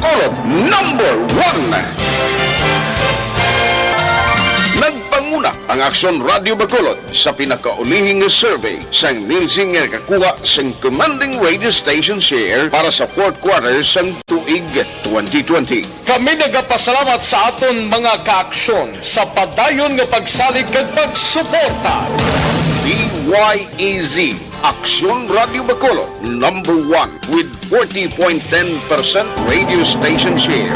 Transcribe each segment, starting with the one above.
Bacolod, #1. Nagpanguna ang Aksyon Radio Bacolod sa pinakaulihing survey sa Nielsen nga kakuha sa commanding radio station share para sa fourth quarter sang tuig 2020. Kami nagapasalamat sa aton mga kaaksyon sa padayon nga pagsalig kag pagsuporta. DYEZ Aksyon Radio Bacolod, #1 with 40.10% radio station share.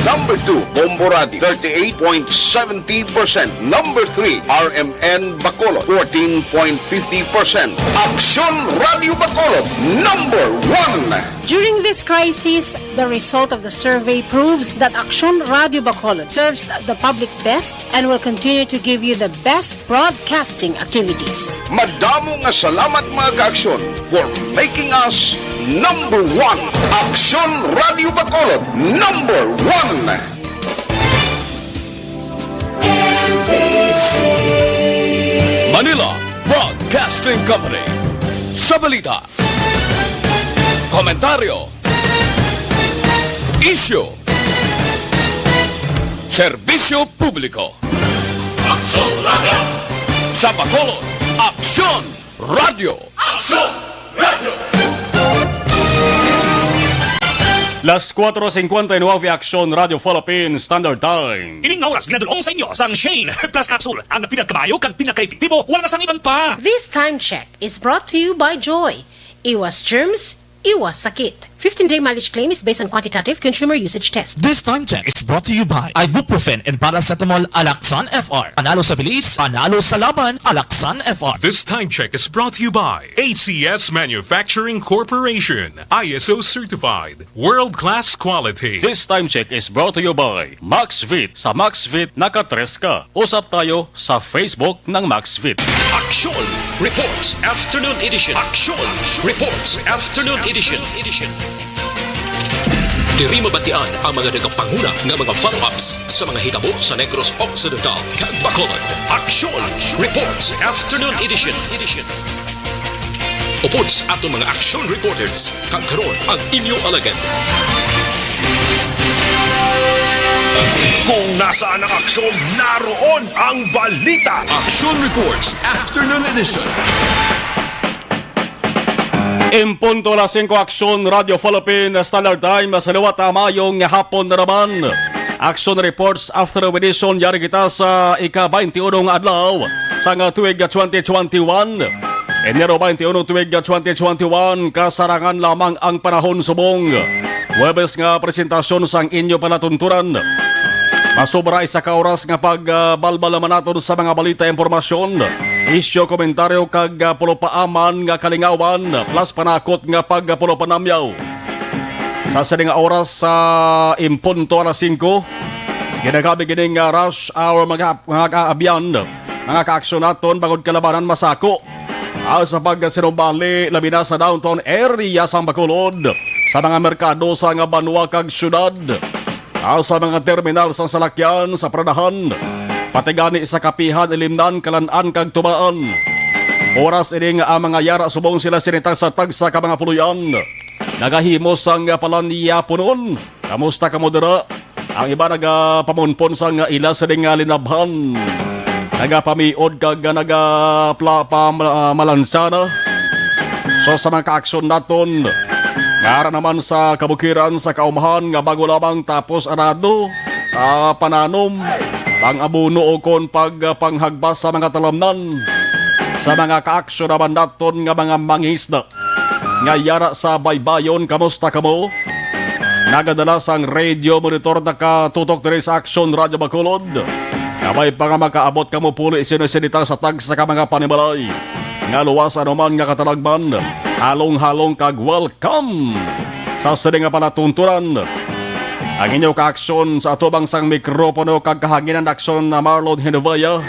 #2, Bombo Radio, 38.70%. #3, RMN Bacolod, 14.50%. Aksyon Radio Bacolod, #1. During this crisis, the result of the survey proves that Aksyon Radio Bacolod serves the public best and will continue to give you the best broadcasting activities. Madamo nga salamat mga kaaksyon for making us #1. Aksyon Radio Bacolod, #1. Manila Broadcasting Company. Sa balita, komentaryo, isyu, serbisyo publiko. Aksyon Radio! Sa Bacolod, Aksyon Radio! Aksyon Radio! Las 4:59 Aksyon Radio Philippines Standard Time. Ining nga oras ginadulong sa inyo sang Shane Plus Capsule. Ang pinagkabayo kag pinaka-epektibo, wala na sang iban pa. This time check is brought to you by Joy. Iwas germs, iwas sakit. 15-day mileage claim is based on quantitative consumer usage test. This time check is brought to you by Ibuprofen and Paracetamol Alaxan FR. Panalo sa bilis, panalo sa laban, Alaxan FR. This time check is brought to you by HCS Manufacturing Corporation. ISO certified. World-class quality. This time check is brought to you by MaxVit. Sa MaxVit, nakatres ka. Usap tayo sa Facebook ng MaxVit. Aksyon Reports Afternoon Edition. Aksyon Reports Afternoon Edition. Diri mabatian ang mga nagapanguna nga mga follow-ups sa mga hitabo sa Negros Occidental kag Bacolod. Aksyon Reports Afternoon Edition. Upods ato mga action reporters kag karon ang inyo alagad. Kung nasaan ang aksyon, naroon ang balita. Action Reports Afternoon Edition. Impunto la 5 Aksyon Radio Philippines Standard Time sa liwat mayong hapon na naman. Action Reports After Edition yari kita sa ika-21 adlaw sa tuig 2021. Enero 21 tuig 2021, kasarangan lamang ang panahon subong. Webes nga presentasyon sang inyo palatunturan. Masobra isa ka oras nga pagbalbal naman natin sa mga balita impormasyon. Isyo komentaryo kag pulopaaman nga kalingawan plus panakot nga pagpulopanamyaw. Sa sining oras sa impunto alas 5, ginagabi gining rush hour mga kaabyan, mga kaaksyon naton bangod kalabanan masako. Sa pagsinumbali labi na sa downtown area sa Bacolod, sa mga merkado sa nga banwa kag syudad, sa mga terminal sa salakyan sa Pradahan, pati gani sa kapihan, ilimnan, kalan-an kag tubaan. Oras ini nga ang mga yara subong sila sinitag sa tagsa ka mga puluyan. Nagahimos sang palaniya punon. Kamusta ka mo dira? Ang iba nagapamunpon sang ila sa nga linabhan. Nagapamiod kag nagapamalansana. So sa mga kaaksyon naton, ngara naman sa kabukiran sa kaumahan nga bago lamang tapos arado, pananom, pang-abuno o kon pagpanghagpas sa mga talamnan. Sa mga kaaksyon naman naton nga mga mangisda. Nga yara sa baybayon, kamusta ka mo? Nagadala sang radio monitor na katutok diri sa Aksyon Radio Bacolod. Kamay pa nga makaabot ka mo puli isinusinita sa tag sa mga panimalay. Nga luwas anuman nga katalagman, halong-halong kag welcome sa sining nga palatunturan. Ang inyong kaaksyon sa atubang sang mikropono kag kahanginan aksyon na Marlon Hinovaya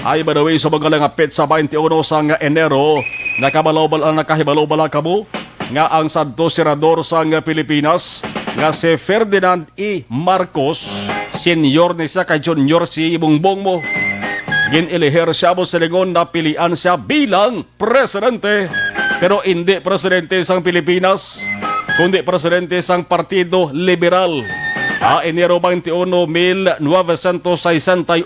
ay by the way sa mga langapit sa 21 sang Enero nakahibalobala kamo nga ang sadto senador sang Pilipinas nga si Ferdinand E. Marcos, senior ni siya kay junior si Bongbong mo. Giniliher siya mo sa lingon na pilian siya bilang presidente, pero hindi presidente sang Pilipinas, kundi presidente sang Partido Liberal. Enero 21, 1961,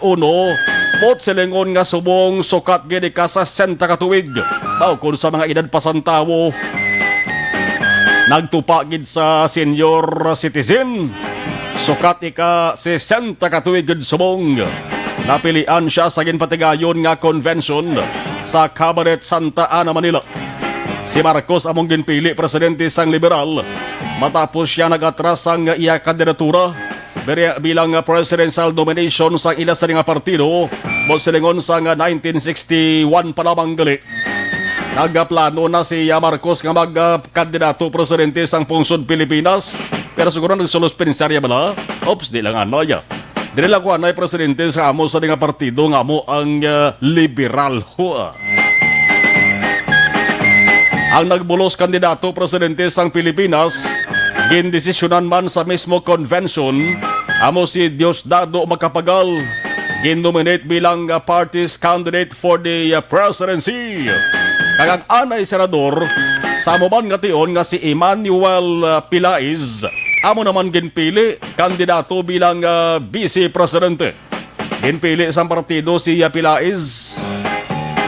bot silingon nga subong sukat gini ka sa 60 katuig. Baukod sa mga edad pasantawo, nagtupagid sa senior citizen. Sukat ika 60 katuig subong. Napilian siya sa ginpatigayon nga convention sa Cabaret Santa Ana, Manila. Si Marcos among ginpili presidente sang liberal matapos siya nagatras ang iya kandidatura bilang presidential nomination sa ila sa nga partido mo silingon sa 1961 pa lamang gali. Nagaplano na si Marcos nga magkandidato presidente sang pungsod Pilipinas, pero siguro nagsulospensarya bala. Ops, di lang anaya. Dili lang ko anay presidente sa amo sa nga partido nga amo ang liberal ho. Ang nagbulos kandidato presidente sang Pilipinas, gindesisyonan man sa mismo convention, amo si Diosdado Macapagal, gin-nominate bilang party's candidate for the presidency. Kag ang anay senador, sa amo man nga tion nga si Emmanuel Pilaiz, amo naman ginpili kandidato bilang vice presidente. Ginpili sa partido si Pilaiz.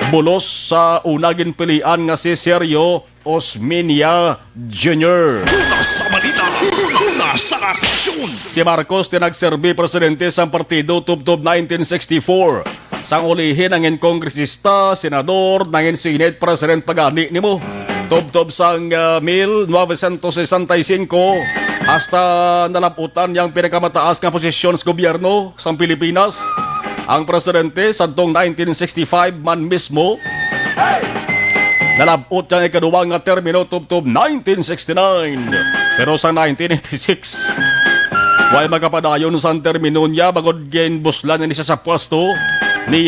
Bulos sa una ginpilian nga si Sergio Osmeña Jr. Una sa balita, una sa aksyon. Si Marcos tinagserbi presidente sa partido tubtob 1964. Sang ulihin ang kongresista, senador, nangin Senate President pagani nimo. Tubtob sang 1965 hasta nalaputan yang pinakamataas nga posisyon sa gobyerno sa Pilipinas. Ang presidente sa 1965 man mismo, nalabot niyang ikaduwang nga termino tubtob 1969. Pero sa 1986, way magapadayon sa termino niya bagod ginbuslan niya sa pwesto ni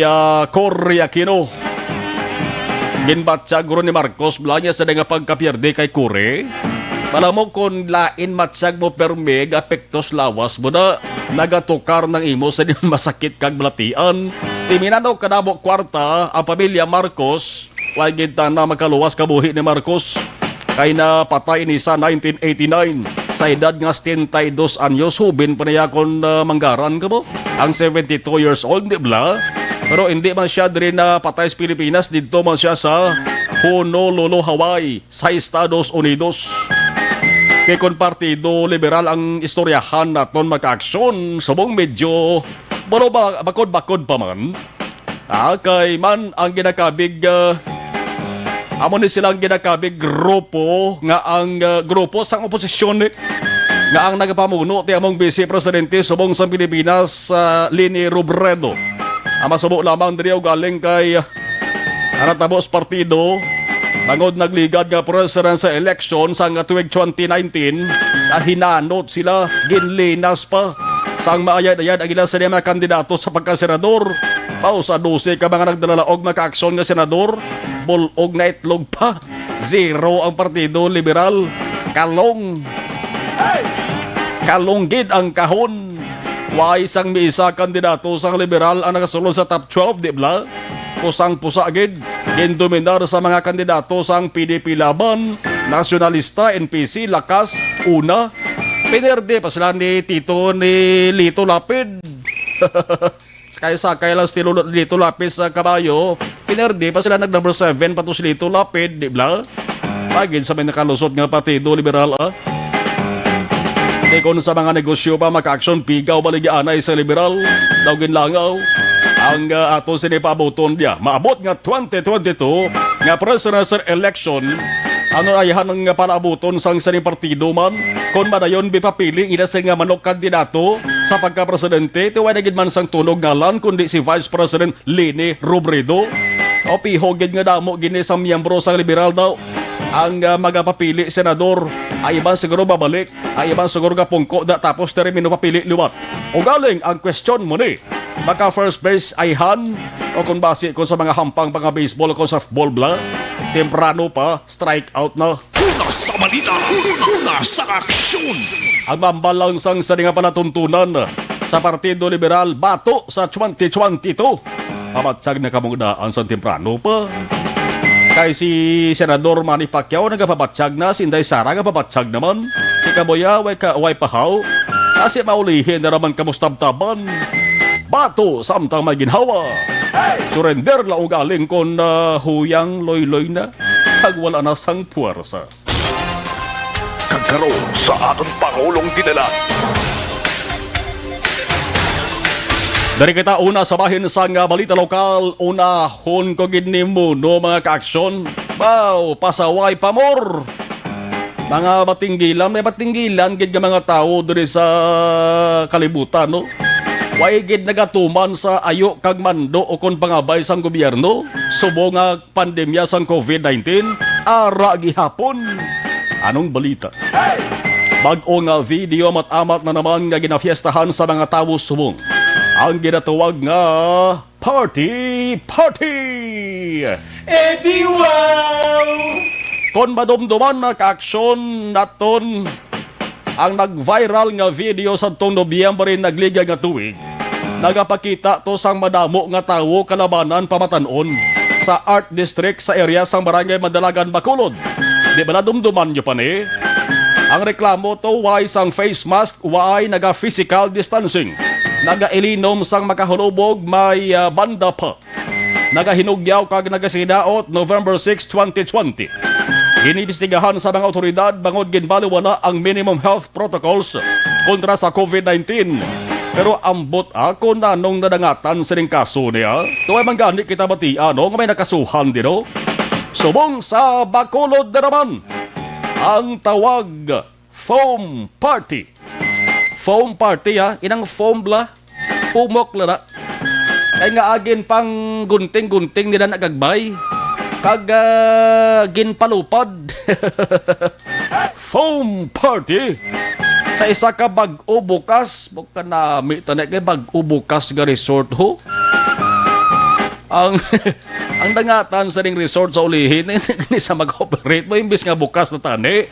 Cory Aquino. Ginbatsyag guro ni Marcos bala niya sa nga pagkapierde kay Cory. Alam mo kung lain matsyag mo permeg apektos lawas mo na nagatukar ng imo sa masakit kag balatian. Timinanaw kanabo kwarta ang pamilya Marcos, wagid na makaluwas kabuhi ni Marcos. Kay na patay ni sa 1989 sa edad nga 72 anyos, hubin pa niya kung manggaran ka mo. Ang 72 years old, di ba? Pero hindi man siya din na patay sa Pilipinas, dito man siya sa Honolulu, Hawaii, sa Estados Unidos. Kay kung partido liberal ang istoryahan naton magka-aksyon, subong medyo pero bakod-bakod pa man. Kay man ang ginakabig amo ni silang ginakabig grupo nga ang grupo sang oposisyon nga ang nagapamuno ti among vice presidente subong sa Pilipinas, Leni Robredo. Ang masubo lamang diri galing kay anatabos partido bangod nagligad nga presidential election sa tuig 2019 na hinanot sila ginlinas pa sang maayad-ayad ang ilang sa mga kandidato sa pagkasenador. Pao sa 12 ka mga nagdalalaog maka-aksyon nga senador, bulog na itlog pa. Zero ang Partido Liberal. Kalonggid ang kahon. Way isang miisa kandidato sang liberal ang nakasulod sa top 12, di ba? Pusang-pusa agad, gindominar sa mga kandidato sang PDP Laban, Nacionalista, NPC, Lakas, Una. Pinerde pa sila ni Lito Lapid. Sakay lang si Lito Lapid sa kabayo. Pinerde pa sila nag-number 7 pato si Lito Lapid, di ba? Pagin sa may nakalusot nga Partido Liberal, Di kung sa mga negosyo pa maka-aksyon pigaw baligianay sa liberal, daw ginlangaw. Ang ato sinipabuton niya, maabot nga 2022 nga presidential election, ano ayahan ng panabuton sang saning partido man, kung madayon bipapili inasing nga manok kandidato sa pagka-presidente, tiwanagin man sang tunog ngalan, kundi si Vice President Leni Robredo. O pihogid nga damo gini sa miyembro sang liberal daw, ang magapapili senador, ay iban siguro babalik, ay iban siguro kapungko da tapos termino papili liwat. O galing ang question mo ni, baka first base ay Han, o kung base ko sa mga hampang mga baseball o softball bla, temprano pa, strike out na. Una sa balita, una sa aksyon. Ang mambalang sang sa nga panatuntunan sa Partido Liberal bato sa 2022. Pamatsag na kamugdaan sa temprano pa. Kay si Senador Manny Pacquiao nagapabatsyag na, si Inday Sara nagapabatsyag naman. Ikaboya, way pahaw. Kasi maulihin na naman kamustabtaban. Bato, samtang may ginhawa. Surrender lang galing kon huyang loy-loy na. Kag wala na sang puwersa. Kagkaroon sa aton Pangulong Dinala. Dari kita una sa bahin sa nga balita lokal, unahon ko ginimo no mga kaaksyon. Wow, pasaway pamor. Mga batinggilan, may batinggilan gid nga mga tao diri sa kalibutan no. Way gid nagatuman sa ayo kag mando o kon pangabay sang gobyerno subong nga pandemya sang COVID-19 ara gihapon. Anong balita? Bag-o nga video amat-amat na naman nga ginafiestahan sa mga tao subong. Ang ginatawag nga party! Eddie wow! Kon madumduman na kaaksyon naton ang nag-viral nga video sa tong Nobyembre nagliga nga tuig. Nagapakita to sang madamo nga tawo kalabanan pamatanon sa Art District sa area sang Barangay Madalagan, Bacolod. Di ba nadumduman nyo pa ni? Ang reklamo to why sang face mask, why naga-physical distancing. Naga-ilinom sang makahulubog may banda pa. Nagahinugyaw kag nagasinaot November 6, 2020. Ginibestigahan sa mga otoridad bangod ginbaliwala ang minimum health protocols kontra sa COVID-19. Pero ambot ako na nung nadangatan sa ning kaso niya. Tuway manggani kita batia no nga may nakasuhan din no. Subong sa Bacolod na naman ang tawag foam party. Foam party ha, inang foam bla, pumok la na. Kaya nga agin pang gunting-gunting nila nagagbay. Kag ginpalupad. Foam party. Sa isa ka bag-o bukas, buka na mitanek kay bag-o bukas nga resort ho. Ang ang dangatan sa ring resort sa ulihin, ni sa mag-operate mo imbis nga bukas na tani.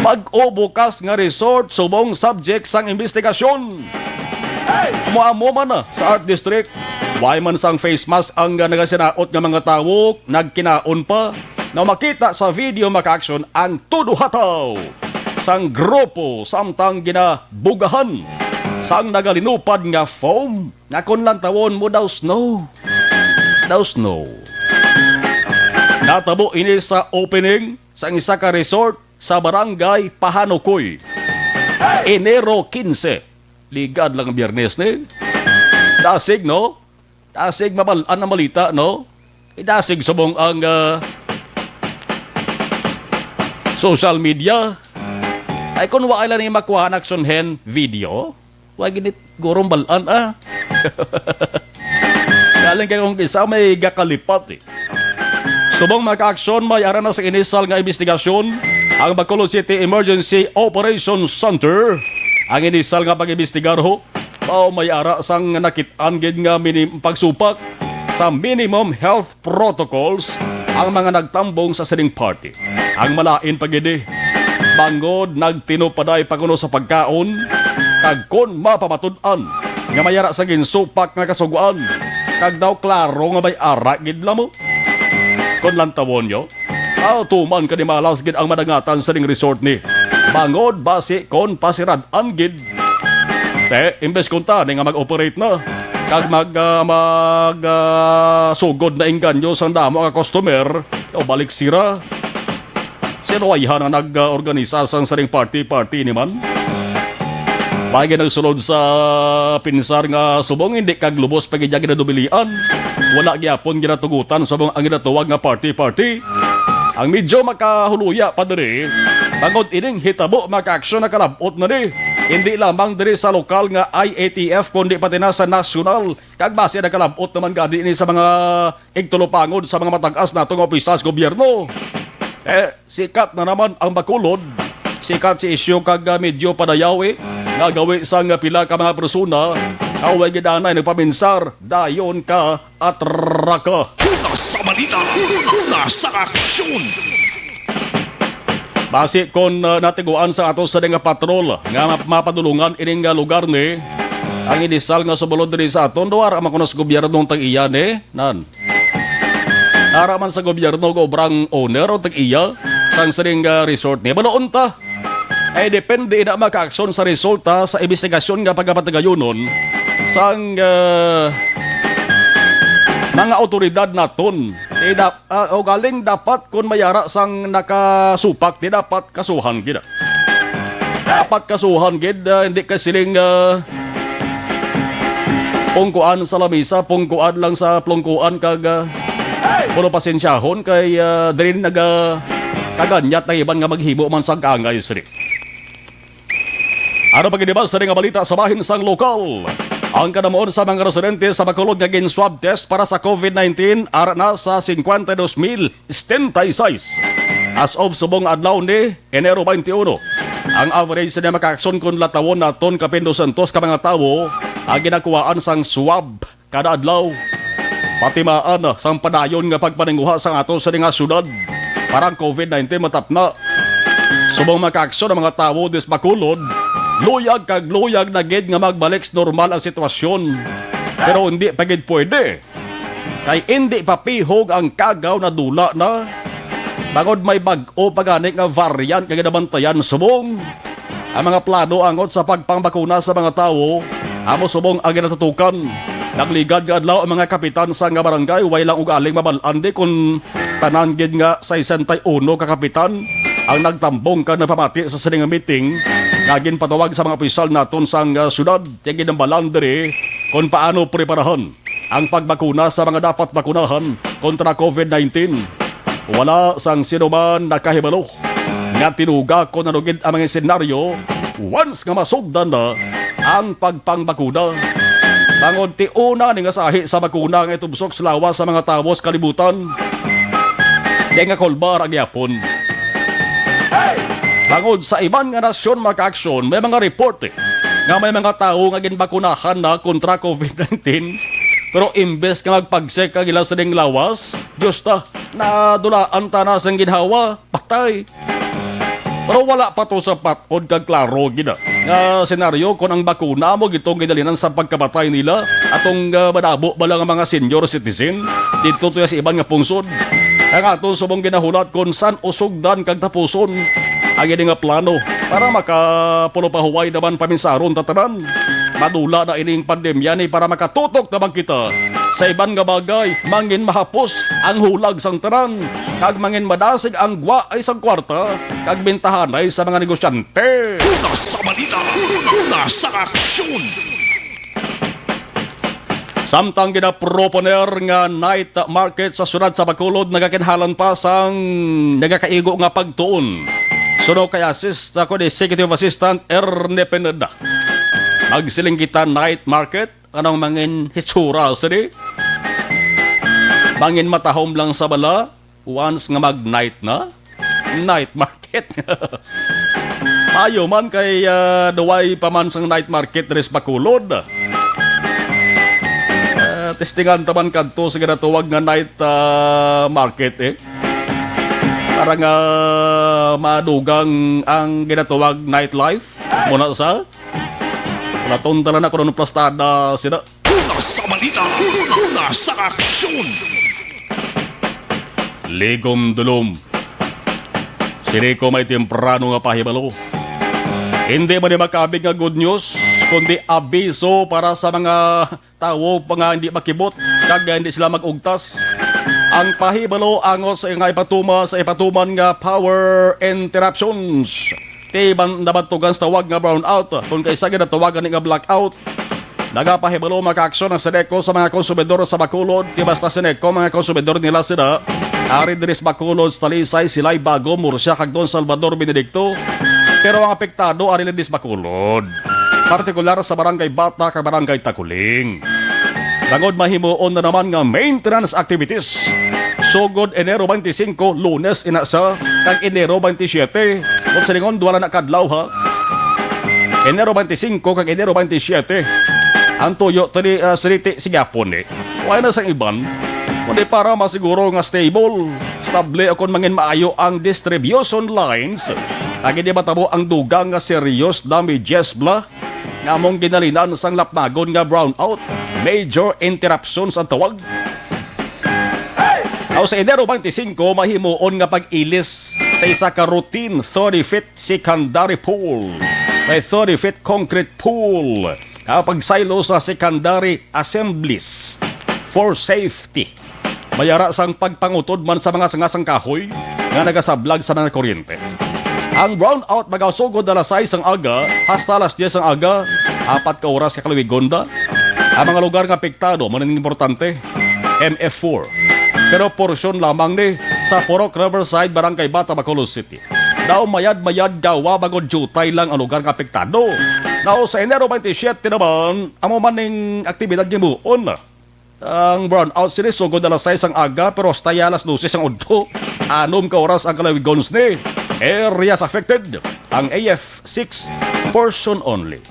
Pag-o bukas nga resort, subong subject sang investigasyon. Muamo man na sa Art District. Why man sang face mask ang nagasinaot nga mga tao, nagkinaon pa, na makita sa video maka-action ang tuduhataw sang grupo samtang ginabugahan sang nagalinupad nga foam nga kon lang tawon mo daw snow. Natabo ini sa opening sa isa ka resort sa Barangay Pahanukoy. Enero 15. Ligad lang ang biyernes ni. Dasig no? Dasig mabalaan na malita no? Dasig subong ang social media. Ay kung wala ni makuha na action hen video, wag ginit gurong balaan Galing kay kung isa may gakalipat eh. Subong maka-aksyon may ara na sa inisal nga investigasyon ang Bacolod City Emergency Operations Center. Ang inisal nga pag-imbestigar ho, may ara sang nakitaan gid nga pagsupak sa minimum health protocols ang mga nagtambong sa sining party. Ang malain pagidi, bangod nagtinupaday pakuno sa pagkaon, kag kon mapamatud-an nga mayara sa ginsupak nga kasuguan, kag daw klaro nga may ara gid lamo. Kon lang tawon nyo, tuman ka ni malas gid ang madangatan sa ning resort ni. Bangod basi kon pasirad-an gid. Imbes kunta ni nga mag-operate na, kag sugod na inganyo sa damo nga customer, o balik sira. Sino ayhan ang nag-organisa sa saring party ni man? Bagay nagsulod sa pinsar nga subong hindi kag lubos pag iya ginadubilian. Wala gyapon ginatugutan subong ang ginatuwag nga party. Ang medyo makahuluya pa diri, bangod ining hitabo maka-aksyon na kalabot na ni. Hindi lamang diri sa lokal nga IATF kundi pati na sa nasyonal. Kag base na kalabot naman gadi ni sa mga igtulupangod sa mga matag-as natong opisal sa gobyerno. Sikat na naman ang Bacolod. Sikat si isyo kag medyo padayaw nagawi sang pila ka mga persona, kaway gidanay nagpaminsar, dayon ka at raka. Sa balita, nasa aksyon! Basi kon natiguan sa ato sa nga patrol nga mapadulungan ining lugar ni, ang inisal nga subulod diri sa aton duwar ang makunos gobyerno tag iya ni nan. Araman sa gobyerno gobrang owner o tag-iya sang sining resort niya. Baloon ta. Ay depende na maka-aksyon sa resulta sa investigasyon nga pagkapatagayonon sang mga otoridad naton. O galing dapat kung mayara sang nakasupak, di dapat kasuhan gid. Dapat kasuhan gid, hindi kasiling pungkuan sa lamisa, pungkuan lang sa plungkuan kag puno pasensyahon kay din kaganyat na iban nga maghibo man sang kaangay siri. Ano pagidibas sa nga balita sa bahin sang lokal? Ang kanamoon sa mga residente sa Bacolod nga gin-swab test para sa COVID-19 ara na sa 52,076. As of subong adlaw ni Enero 21, ang average na maka-aksyon kung latawon naton kapin 200 ka mga tawo ang ginakuhaan sang swab kada adlaw. Patimaan sang padayon nga pagpaninguha sa ato sa nga syudad. Parang COVID-19 matap na. Subong maka-aksyon ang mga tawo des Bacolod, luyag kag luyag na gid nga magbalik sa normal ang sitwasyon. Pero hindi pagid pwede. Kay hindi papihog ang kagaw na dula na bagod may bag-o pagani nga variant kag nabantayan subong. Ang mga plano angot sa pagpangbakuna sa mga tawo amo subong ang ginatutukan. Nagligad nga adlaw ang mga kapitan sa nga barangay way lang og aling mabalande kun tanan gid nga 61 ka kapitan ang nagtambong ka na pamati sa sining meeting. Nagin patawag sa mga opisyal naton sang syudad tigid ng balandere kung paano preparahan ang pagbakuna sa mga dapat bakunahan kontra COVID-19. Wala sang sino man nakahibalo nga tinuga ko nanugid ang mga senaryo once nga masugdan na ang pagpangbakuna. Bangod ti una ni nga sahi sa bakuna nga itubsok sa lawas sa mga tawos kalibutan. Di nga kolbar ang yapon. Bangod sa ibang nga nasyon maka-aksyon, may mga report nga may mga tao nga ginbakunahan na kontra COVID-19. Pero imbes nga magpagsek ang ilang sining lawas, Diyos ta, nadulaan ta na sang ginhawa, patay. Pero wala pa to sa patod kag klaro gina. Nga senaryo kung ang bakuna mo gitong gidalinan sa pagkabatay nila atong madabo ba lang ang mga senior citizen dito to sa ibang nga pungsod. Ang atong subong ginahulat kung san usugdan kag tapuson ang ini nga plano para makapulo-pahuway naman paminsaron tatanan. Madula na ining pandemya ni para makatutok naman kita sa iban nga bagay, mangin mahapos ang hulag sang tanan, kag mangin madasig ang gwa ay sang kwarta, kag bintahanay sa mga negosyante. Una sa balita, una sa aksyon. Samtang ginaproponer nga night market sa syudad sa Bacolod, nagakinhalan pa sang nagakaigo nga pagtuon. Suno kay assist ako ni Executive Assistant Erne Pineda. Magsiling kita night market, anong mangin hitsura sini? Mangin matahom lang sa bala, once nga mag-night na, night market. Mayo man kay duway paman sang night market res Bacolod. Testingan taman kadto sa ginatuwag nga night market para nga madugang ang ginatuwag nightlife muna sa wala tong na ko ng plastada sila. Una sa balita, una sa aksyon. Ligom dulom. Sini ko may temprano nga pahibalo. Hindi man makabig nga good news, kundi abiso para sa mga tao pa nga hindi makibot, kag hindi sila magugtas. Ang pahibalo angot sa nga ipatuman nga power interruptions. Tiban nabatugan sa tawag nga brownout, kung kaysa ginatawagan nga blackout. Nagapahibalo maka-aksyon ang Seneco sa mga konsumidor sa Bacolod. Di basta Seneco, mga konsumidor nila sila. Ari diris Bacolod, Talisay, Silay, Bago, Murcia, kag Don Salvador, Benedicto. Pero ang apektado ari diris Bacolod. Partikular sa Barangay Bata kag Barangay Takuling. Bangod mahimuon na naman nga maintenance activities. Sugod Enero 25, Lunes ina sa kag Enero 27. Kung sa lingon duwala na kadlaw ha. Enero 25 kag Enero 27. Ang tuyo tani siriti sigapon Wala na sang iban. Kundi para masiguro nga stable akon mangin maayo ang distribution lines. Lagi di matabo ang dugang nga serious damages bla. Nga mong ginalinan sang lapnagon nga brownout. Major interruptions ang tawag. Now sa Enero 25, mahimuon nga pag-ilis sa isa ka routine 30-feet secondary pool. May 30-feet concrete pool. Pagsaylo sa secondary assemblies for safety. Mayara sang pagpangutod man sa mga sangasang kahoy nga nagasablag sa mga kuryente. Ang brownout magasugod alas 6 ang aga hasta alas 10 ang aga, 4 ka oras kakalawigonda. Ang mga lugar nga apektado, maning importante, MF4. Pero porsyon lamang ni sa Purok Riverside, Barangay Bata, Bacolod City. Daw mayad-mayad gawa bagod jutay lang ang lugar nga apektado. Now sa Enero 27 naman, amo maning aktibidad gimuon na. Ang brownout sila sugod alas 6 ang aga pero hasta alas 12 ang udto. 6 ka oras ang kalawigons ni. Areas affected, ang AF6 portion only.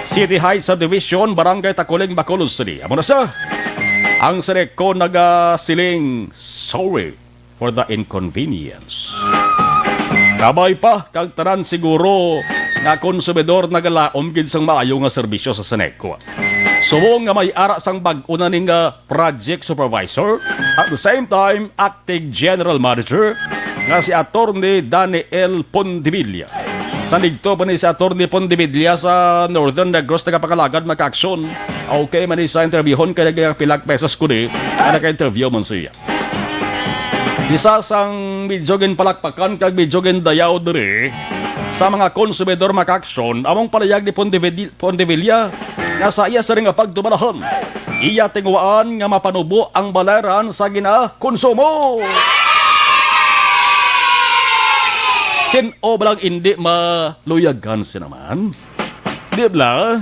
City Heights Subdivision, Barangay Takuling, Bacolod City. Amo na siya. Ang Seneco nagasiling sorry for the inconvenience. Kabay pa, kag tanan siguro nga konsumidor nagalaom gid sang maayo nga serbisyo sa Seneco. Subong nga may ara sang bag-una ning project supervisor at the same time acting general manager nga si Attorney Daniel Pondevilla. Sa ligto pa ni si Attorney Pondevilla sa Northern Negros nagapakalagad maka-aksyon. Okay man ni sa interviewon kay pilag pesos ko ni naka-interview man siya. Isa sang medyo palakpakan kag medyo dayaw diri sa mga konsumidor maka-aksyon among palayag ni Pondevilla nga sa iya sa ring pagdumalahan. Iya tingwaan nga mapanubo ang balaran sa gina-konsumo. Sino ba lang hindi maluyagan siya naman? Di ba?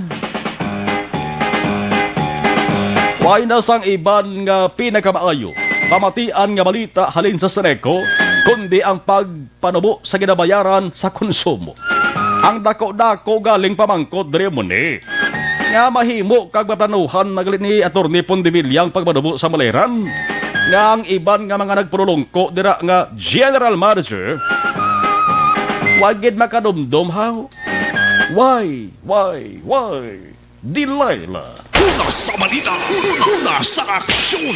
Why na sang iban nga pinakamaayo, pamatian nga balita halin sa Seneco, kundi ang pagpanubo sa ginabayaran sa konsumo. Ang dako-dako galing pamangkot dire mo ni. Nga mahimo kag maplanuhan nagalit ni Attorney Pondevilla ang pagpanubo sa balayaran. Nga ang iban nga mga nagprolongko dira nga general manager, wagid makadumdum how? Why? Delilah. Una sa balita, una sa aksyon.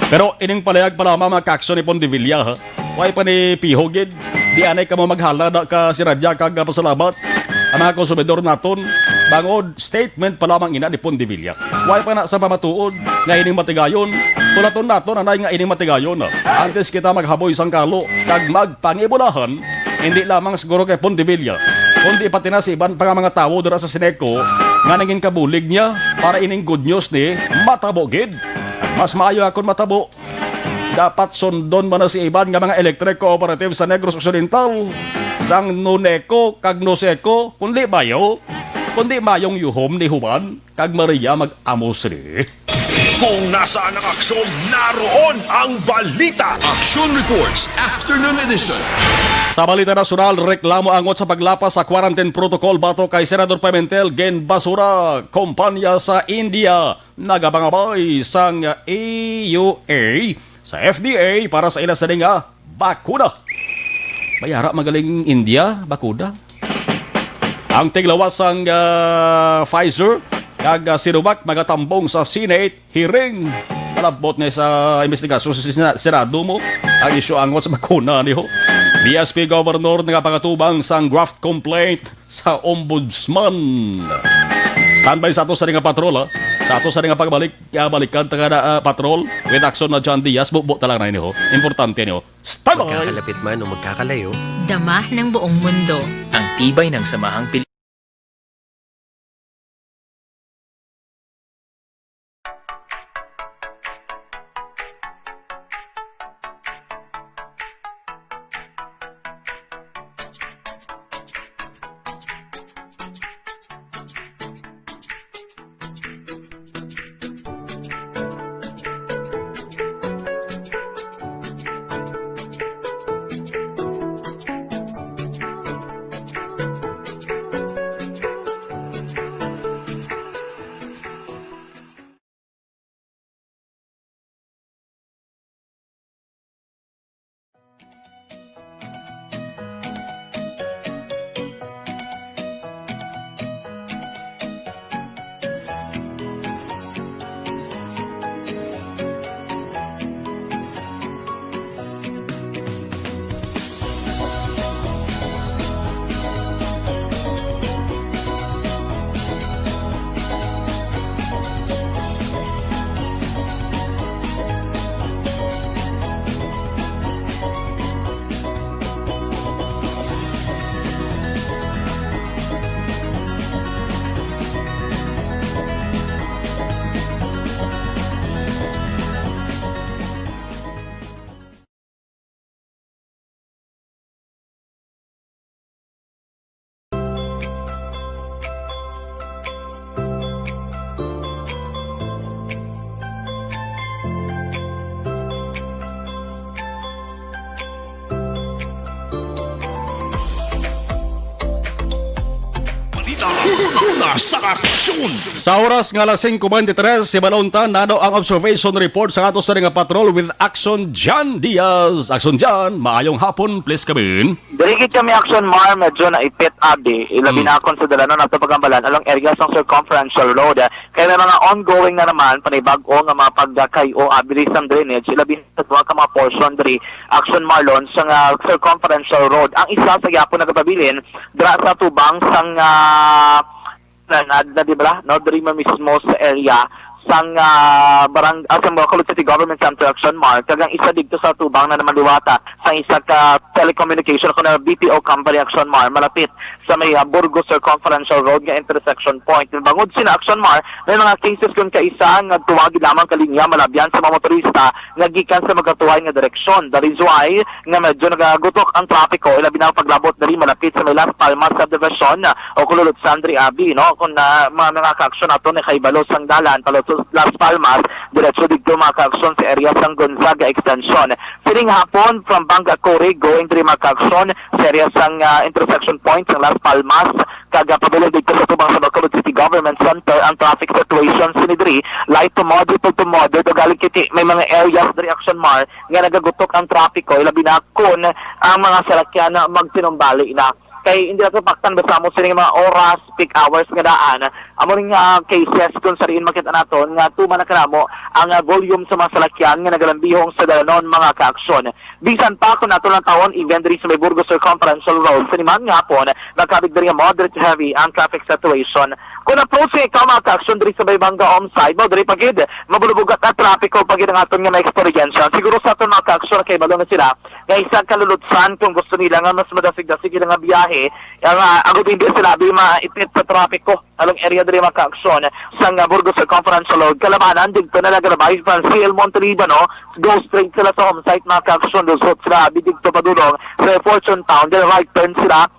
Pero ining palayag pala mga ka-aksyon ni Pondevilla ha. Why pa ni Pihogid? Di anay ka mo maghala na ka si Radya kag pasalamat. Ang mga konsumidor naton, bangod statement pa lamang ina ni Pondevilla. Why pa na sa pamatuod nga ining matigayon? Tulaton naton anay nga ining matigayon. Antes kita maghaboy sang kalo kag magpangibulahan, hindi lamang siguro kay Pondevilla, kundi pati na si iban pa nga mga tao dira sa Seneco nga naging kabulig niya para ining good news ni matabo gid. Mas maayo akon matabo. Dapat sundon man na si iban nga mga electric cooperative sa Negros Occidental. Sang Nuneco kag Noseco, kundi mayong yuhom ni Juan kag Maria mag-amos rin. Kung nasaan ang aksyon, naroon ang balita. Action Reports Afternoon Edition. Sa balita nasyonal, reklamo angot sa paglapas sa quarantine protocol bato kay Senador Pimentel gen basura kompanya sa India nagabangabay sang EUA sa FDA para sa ilas nga bakuna. Bayara magaling India bakuna. Ang tiglawas ang Pfizer kag Sinovac magatambong sa Senate hearing. Malabot na sa investigasyon sa Senado mo ang isyu angot sa bakuna niyo. BSP Governor nagapangatubang sang graft complaint sa Ombudsman. Standby sa ato sa nga patrol ha. Sa ato sa nga pagbalik, balikan taga patrol with action na John Diaz, bubo talaga na niyo. Importante niyo. Standby! Magkakalapit man o magkakalayo, dama ng buong mundo. ang tibay ng samahang Pilipinas. Una sa aksyon! Sa oras nga alas 5:23, si Balontan nano ang observation report sa ato sa nga patrol with Action John Diaz. Action John, maayong hapon, please kabin. Dirigit kami Action Mar, medyo na ipit abi, ilabi na akong sa dalanon at pagambalan along areas ng circumferential road. Kaya may mga ongoing na naman, panibago nga mga pagdakayo, abilis ng drainage, ilabi na sa ka mga portion diri Action Marlon sa circumferential road. Ang isa sa yapon nagpabilin, dra sa tubang sang na di ba no diri mismo sa area sang barang sa Bacolod City Government Center Action Mart kagang isa dito sa tubang na naman liwata sa isa ka telecommunication ko na BPO company Action Mart malapit sa may Burgos Circumferential Road nga intersection point. Bangod sina Action Mart may mga cases kung kaisa nga tuwagi lamang kalinya malabyan sa mga motorista nga gikan sa magkatuway nga direksyon. That is why nga medyo nagagutok ang trapiko ilabi na paglabot dali malapit sa may Las Palmas subdivision o Kululot Sandri Abi no kung mga ka-action ato ni Kaibalo sang dalan palot Las Palmas diretso dito mga ka-action sa area sang Gonzaga Extension. Sining hapon from Banga Cori going to mga ka-action sa area sang intersection point sa Las Palmas kaga pabilo dito sa tubang sa Bacolod City Government Center ang traffic situation sinidri light to moderate o galing kiti may mga areas diri Action Mar nga nagagutok ang trapiko ilabi na kun ang mga salakyan na magsinumbali na kay hindi na paktan basta mo sining mga oras peak hours nga daan amo ring cases kung sariin makita naton nga tuman na kanamo ang volume sa mga salakyan nga nagalambihong sa dalanon mga ka-aksyon bisan pa kung nato lang tawon event diri sa may Burgos Circumferential Road sa liman nga po nagkabig diri nga moderate to heavy ang traffic situation kung approach ka mga ka-aksyon diri sa may Banga Omside mo diri pagid mabulubugat na trapiko pagid ang aton nga may experience siguro sa aton mga ka-aksyon kay balo na sila nga isang kalulutsan kung gusto nila nga mas madasig-dasig nga biyahe agad hindi sila maipit sa trapiko along area diri mga ka-aksyon sa Burgos Circumferential Road kalabanan dito na nagalabay sa CL Montelibano go straight sila sa home site mga ka-aksyon dusot sila bidigto padulong sa Fortune Town then right turn sila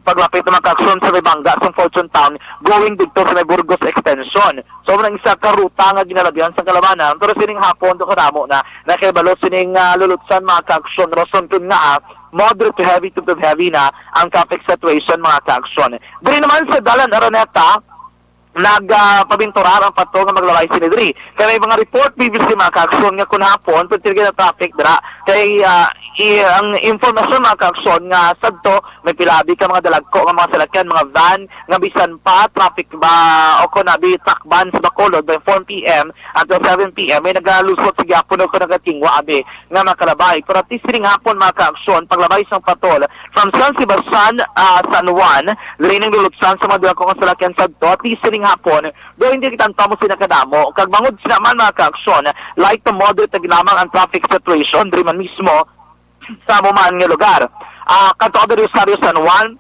paglapit ng mga ka-aksyon sa may Banga sa Fortune Town going dito sa may Burgos Extension sobrang isa ka ruta nga ginalabihan sa kalabanan pero sining hapon do kadamo na nakibalo sining lulutsan mga ka-aksyon rason kun nga moderate to heavy na ang traffic situation mga ka-aksyon. Diri naman sa Dalan Araneta nagpabinturar ang pato nga maglaway sinidri. Kaya may mga report previously mga ka-aksyon nga kun hapon pagtirga na traffic dira kay ang informasyon mga ka-aksyon nga sadto may pilabi ka mga dalagko nga mga salakyan mga van nga bisan pa traffic ba o kunabi truck ban sa Bacolod by 4 p.m. until 7 p.m. may nagalusot sa gyapon o nagatingwa abi nga makalabay pero at least ring hapon mga ka-aksyon paglabay sang patol from San Sebastian San Juan diri ning lulutsan sa mga dalagko nga salakyan sadto at least ring hapon do hindi kita tamo sinakadamo kag bangod sila man mga ka-aksyon like to moderate lamang ang traffic situation diri man mismo sa man nga lugar. Kanto diri Rosario San Juan,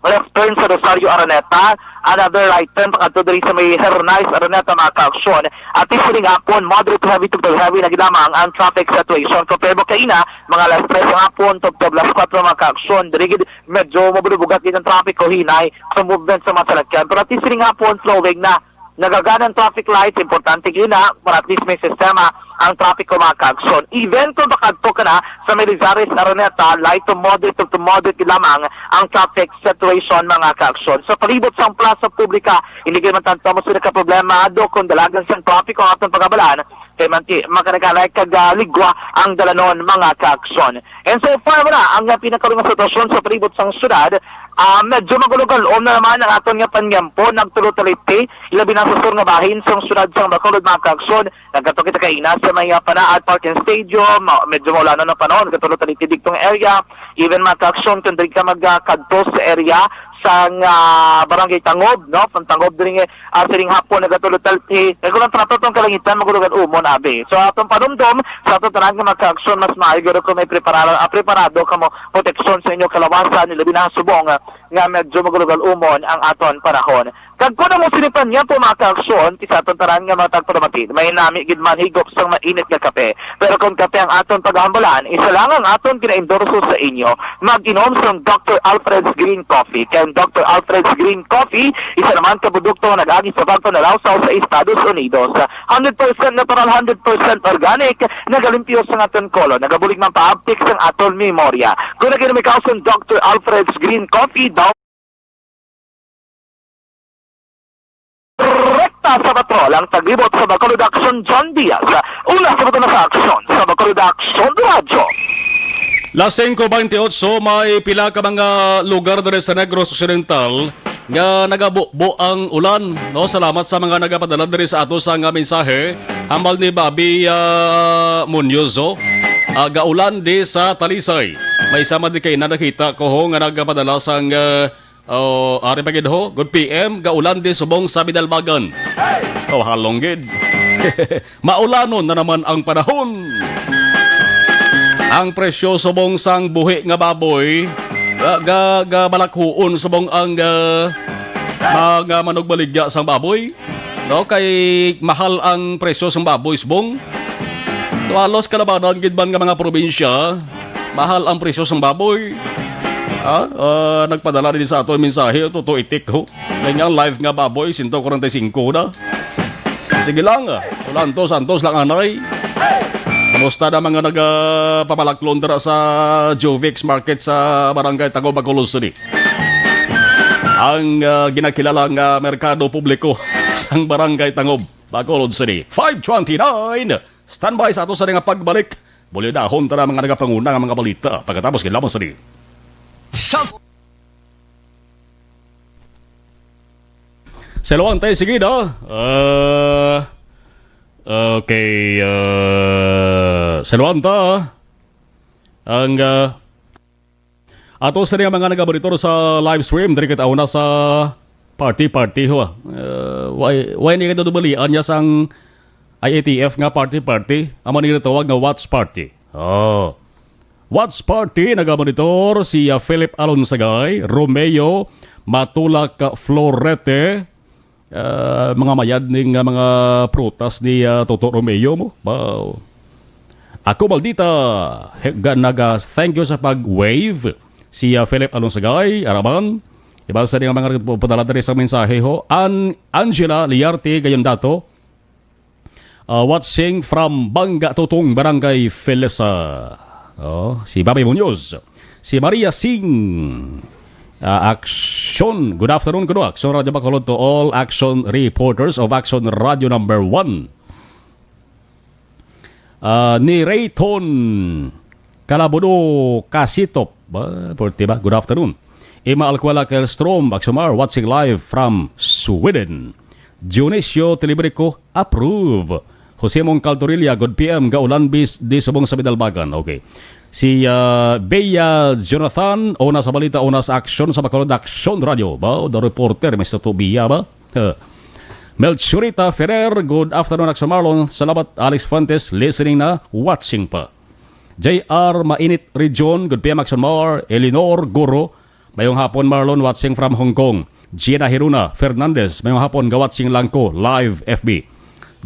left turn sa Rosario Araneta, another right turn kanto diri sa may Hernais Araneta mga ka-aksyon. At isining hapon, moderate to heavy na ginamang ang traffic situation. Compare mo kaina, mga alas 3 ng hapon, to alas 4 mga ka-aksyon. Diri medyo mabulubugat din ang traffic o hinay sa movement sa mga salakyan. Pero at isining hapon, flowing na. Nagaganang traffic lights, importante yun na, para at least may sistema ang traffic ko mga ka-aksyon. Even kung bakadto ka na sa Melizares Araneta, light to moderate lamang ang traffic situation mga ka-aksyon. Sa palibot sa plaza publika, hindi kayo mantanto mo sila ka problema do kung dalagan sa traffic o atong pagabalaan, kay makanagalay kagaligwa ang dalanon mga ka-aksyon. And so far na, ang pinakaroon sitwasyon sa palibot sa syudad, medyo magulugal-on na naman ang aton nga panyampo nagtuloy-taliti ilabi na sa sur nga bahin sa syudad sa Bacolod mga ka-aksyon nagkato kita kaina sa may Panaad Park and Stadium medyo mula na ng panahon nagtuloy-taliti ditong area even mga ka-aksyon kung ka magkadto sa area sa barangay Tangob no Pantangob diri siring hapon nagatuloy-taliti regulang trato tong kalangitan magulugan umon abi so atong panumdom sa ato tanan nga mga-aksyon mas maayo ko may preparado kamo proteksyon sa inyo kalawasan ilabi na subong nga medyo magulugal umon ang aton panahon. Kag ko na mo sinipan niya po mga ka-aksyon, kisa aton tanan nga mga tagparamatid, may nami gid man higop sang mainit nga kape. Pero kung kape ang aton paghambalan, isa lang ang aton kina-endorso sa inyo, mag-inom sang Dr. Alfred's Green Coffee. Kaya Dr. Alfred's Green Coffee, isa naman ka produkto nga nag-agi sa pagpanalawsaw sa Estados Unidos. 100% natural, 100% organic, nagalimpyo sa aton kolon, nagabulig man paabtik sang aton memorya. Kung naginamikaw sang Dr. Alfred's Green Coffee, rekta sa patrol ang tagibot sa Bacolod Action John Diaz. Una sa na sa aksyon sa Bacolod Action Radyo. Las 5:28 may pila ka mga lugar dere sa Negros Occidental nga nagabubo ang ulan. No, salamat sa mga nagapadala dere sa ato sa nga mensahe. Hambal ni Bobby Munyozo, gaulan di sa Talisay. May sama di kay na nakita ko ho nga nagapadala sang ari pagid ho, good PM, gaulan di subong sa Bidalbagan. Oh, halong gid. Maulanon na naman ang panahon. Ang presyo subong sang buhi nga baboy balakhuon subong ang mga manugbaligya sang baboy. No, kay mahal ang presyo sang baboy subong. Tualos kalabanan gid man nga mga probinsya, mahal ang presyo sang baboy. Nagpadala din sa ato mensahe to itik ho. Kanya live nga baboy 145 na. Sige lang, Santos lang anay. Kamusta na mga nagpamalaklon dara sa Jovix Market sa Barangay Tago, Bacolod City? Ang ginakilalang merkado publiko sa Barangay Tangob, Bacolod City. 5:29. Standby sa ato sa nga pagbalik. Muli dahon tara mga nagapanguna ng mga balita pagkatapos kilamang sa di. Saluan tayo, sige na. Okay, saluanta ang ato sa mga nagabaritor sa live stream dari kita una sa party ho. Why ni kita dubalian niya sang IATF nga party amo ni tawag nga watch party. Watch party nagabaritor si Philip Alonsagay, Romeo Matulak Florete, mga mayad ning mga prutas ni Toto Romeo mo. Wow. Ako maldita naga thank you sa pag-wave si Philip Alonsagay Araman. Iba sa mga padala diri sa mensahe ho. Angela Liarte gayon dato. Watching from Bangga Tutong Barangay Felesa. Si Bobby Munoz. Si Maria Singh. Action. Good afternoon kuno. Action Radio Bacolod to all action reporters of Action Radio number 1. Ni Rayton Kalabudo Kasitop. Diba? Good afternoon. Ima Alcuela Kelstrom Aksomar watching live from Sweden. Dionisio Telibrico approve. Jose Mong Caltorilla, good PM, gaulan bis di subong sa Bidalbagan. Okay. Si Bea Jonathan, una sa balita, una sa aksyon sa Bacolod Action Radio. Ba? The reporter, Mr. Tobia ba? Melchorita Ferrer, good afternoon, Action Marlon. Salamat, Alex Fuentes, listening na, watching pa. JR Mainit Region, good PM, Action Mar. Eleanor Guro, mayong hapon, Marlon, watching from Hong Kong. Gina Hiruna Fernandez, mayong hapon, ga-watching lang ko, live FB.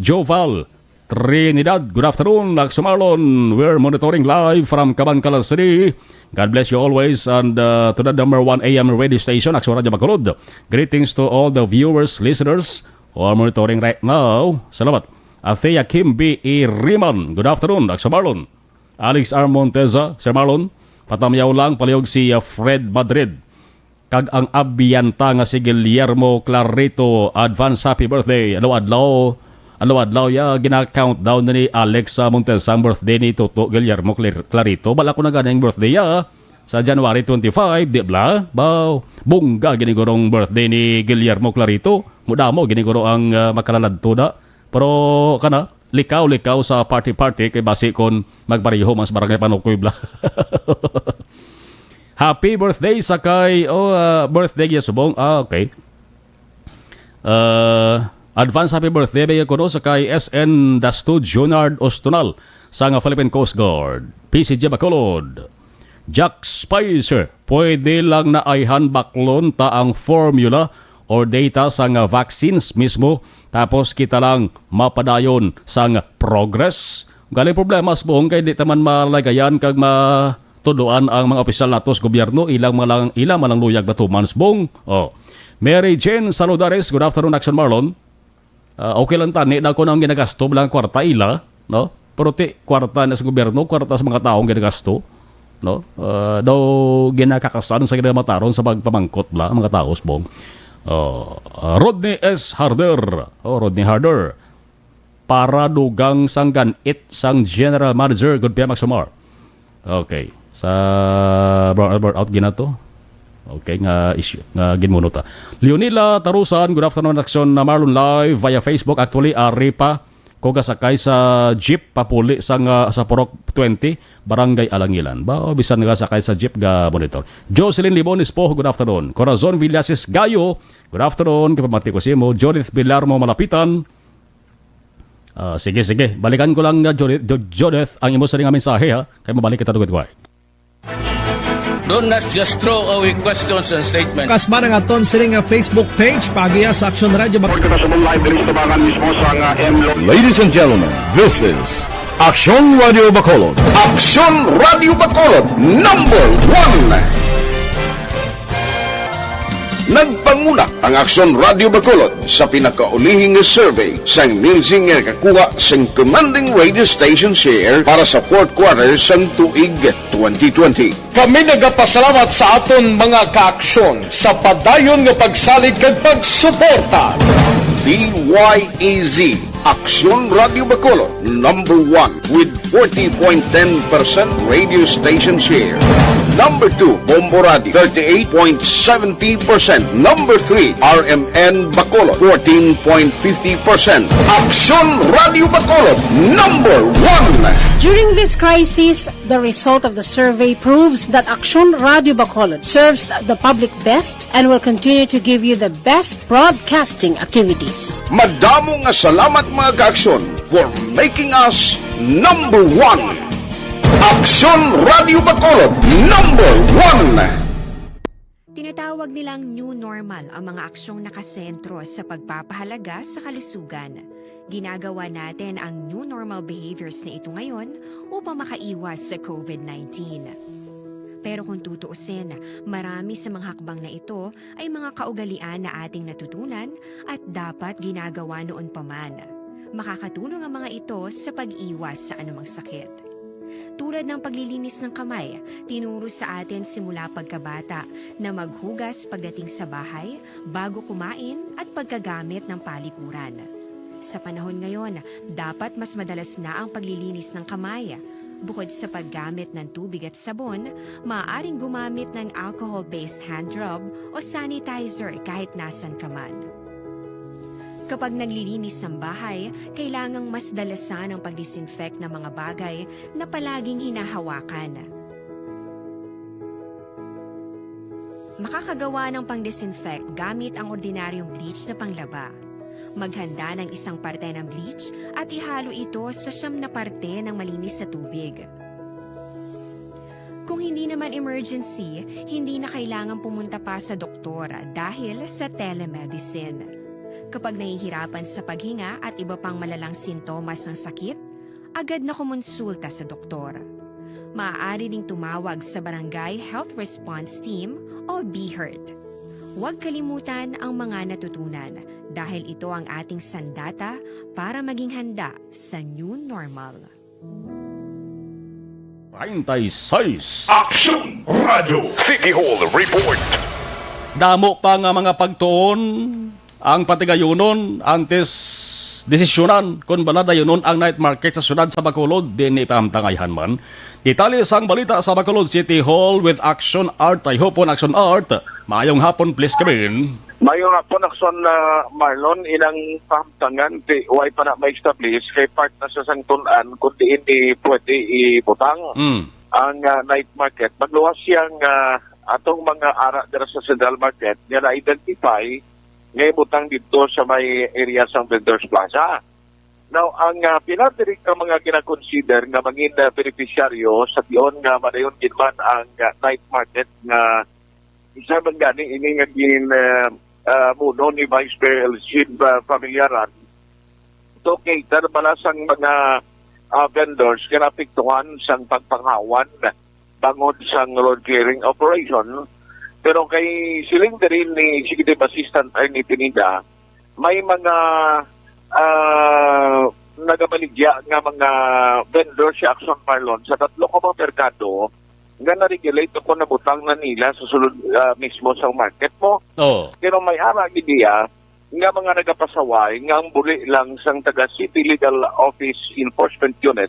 Joval Trinidad, good afternoon, Action Marlon. We're monitoring live from Cabancalan City. God bless you always, and to the number 1 AM radio station, Action Radio Bacolod. Greetings to all the viewers, listeners who are monitoring right now. Salamat. Athea Kim B. E. Riman, good afternoon, Action Marlon. Alex R. Monteza, Sir Marlon. Patamyaw lang, palihog si Fred Madrid. Kag ang abiyanta nga si Guillermo Clarito, advance happy birthday. Adlaw ya gina-countdown na ni Alex Montez ang birthday ni Toto Guillermo Clarito. Bala ko na ganang birthday ya sa January 25, di ba? Bungga ginigurong birthday ni Guillermo Clarito. Muda mo giniguro ang makalaladto na. Pero kana likaw sa party kay basi kon magpariho mas barangay Panukoy bla. Happy birthday sa kay birthday ya subong. Okay. Advance happy birthday ba ko sa kay SN Dasto Junard Ostonal sa nga Philippine Coast Guard. PCG Bacolod. Jack Spicer, pwede lang na ayhan baklon ta ang formula or data sa nga vaccines mismo tapos kita lang mapadayon sa nga progress. Gali problema sa buong kay di taman malagayan kag matuduan ang mga opisyal natos gobyerno ilang malang luyag na 2 months bong. Mary Jane Saludares, good afternoon, Action Marlon. Okay lang tani na ko nang ginagasto lang kwarta ila, no? Pero kwarta na sa gobyerno, kwarta sa mga taong ginagasto, no? Daw ginakakasan sa ginamataron sa pagpamangkot bla mga taos bong. Rodney S. Harder. Rodney Harder. Para dugang sanggan it sang General Manager. Good PM Magsumar. Okay. Sa Brown Albert out ginato. Okay, nga issue. Nga ginmuno ta. Leonila Tarusan. Good afternoon, Aksyon na Marlon Live via Facebook. Actually, ari pa ko kasakay sa jeep papuli sa Purok 20, Barangay Alangilan. Bisan nga sakay sa jeep ga monitor. Jocelyn Libonis po, good afternoon. Corazon Villasis Gayo, good afternoon. Kapamati ko si mo. Judith Bilarmo Malapitan. Sige. Balikan ko lang Judith, ang imo sa ring mensahe ha. Kaya mabalik kita tugod ko ay. Do not just throw away questions and statements. Kasma nga ton siring nga Facebook page pagiya sa Aksyon Radio. Ladies and gentlemen, this is Aksyon Radio Bacolod. Aksyon Radio Bacolod, number 1. Nagpanguna ang Aksyon Radio Bacolod sa pinakaulihing survey sang Nilsing nga kakuha sang commanding radio station share para sa fourth quarter sang tuig 2020. Kami nagapasalamat sa aton mga kaaksyon sa padayon nga pagsalig kag pagsuporta. DYEZ Aksyon Radio Bacolod, number 1 with 40.10% radio station share. Number 2, Bombo Radio, 38.70%. Number 3, RMN Bacolod, 14.50%. Aksyon Radio Bacolod, number 1. During this crisis, the result of the survey proves that Aksyon Radio Bacolod serves the public best and will continue to give you the best broadcasting activities. Madamo nga salamat mga kaaksyon for making us number 1. Aksyon Radio Bacolod, number 1. Tinatawag nilang new normal ang mga aksyong nakasentro sa pagpapahalaga sa kalusugan. Ginagawa natin ang new normal behaviors na ito ngayon upang makaiwas sa COVID-19. Pero kung tutuusin, marami sa mga hakbang na ito ay mga kaugalian na ating natutunan at dapat ginagawa noon pa man. Makakatulong ang mga ito sa pag-iwas sa anumang sakit. Tulad ng paglilinis ng kamay, tinuro sa atin simula pagkabata na maghugas pagdating sa bahay, bago kumain at pagkagamit ng palikuran. Sa panahon ngayon, dapat mas madalas na ang paglilinis ng kamay. Bukod sa paggamit ng tubig at sabon, maaaring gumamit ng alcohol-based hand rub o sanitizer kahit nasan ka man. Kapag naglilinis ng bahay, kailangang mas dalasan ang pag-disinfect ng mga bagay na palaging hinahawakan. Makakagawa ng pang-disinfect gamit ang ordinaryong bleach na panglaba. Maghanda ng isang parte ng bleach at ihalo ito sa 9 na parte ng malinis na tubig. Kung hindi naman emergency, hindi na kailangan pumunta pa sa doktor dahil sa telemedicine. Kapag nahihirapan sa paghinga at iba pang malalang sintomas ng sakit, agad na kumonsulta sa doktor. Maaari ding tumawag sa Barangay Health Response Team o BHERT. Huwag kalimutan ang mga natutunan dahil ito ang ating sandata para maging handa sa new normal. 96 Aksyon Radio City Hall Report. Damo pa nga mga pagtuon ang patigayunon antes desisyonan kung balada yunon ang night market sa syudad sa Bacolod din ipahamtangayhan man. Detalye sang balita sa Bacolod City Hall with Action Art. I hope on Action Art. Mayong hapon, please come. Mayong hapon, Action Marlon, ilang pahamtangan way pa na ma-establish kay part na sa sangtunan kundi hindi pwede ibutang ang night market. Magluwas siyang atong mga ara dira sa Central Market niya na-identify ngay butang dito sa may area sa Vendors Plaza. Now, ang pinatirik ang mga kinakonsider nga mangin beneficiaryo sa diyon nga madayon ginman ang night market nga isa man gani ini nga muno ni Vice Mayor Elcid Familiaran. To cater pala sang mga vendors kinapiktuhan sang pagpanghawan bangod sang road clearing operation. Pero kay siling rin ni Executive Assistant Ernie Pineda, may mga nagabaligya nga mga vendor sa Action Marlon sa 3 merkado nga na-regulate kung nabutang na nila sa sulod mismo sa market mo. Oh. Pero may ara gidiya nga mga nagapasaway nga ang buli lang sang taga City Legal Office Enforcement Unit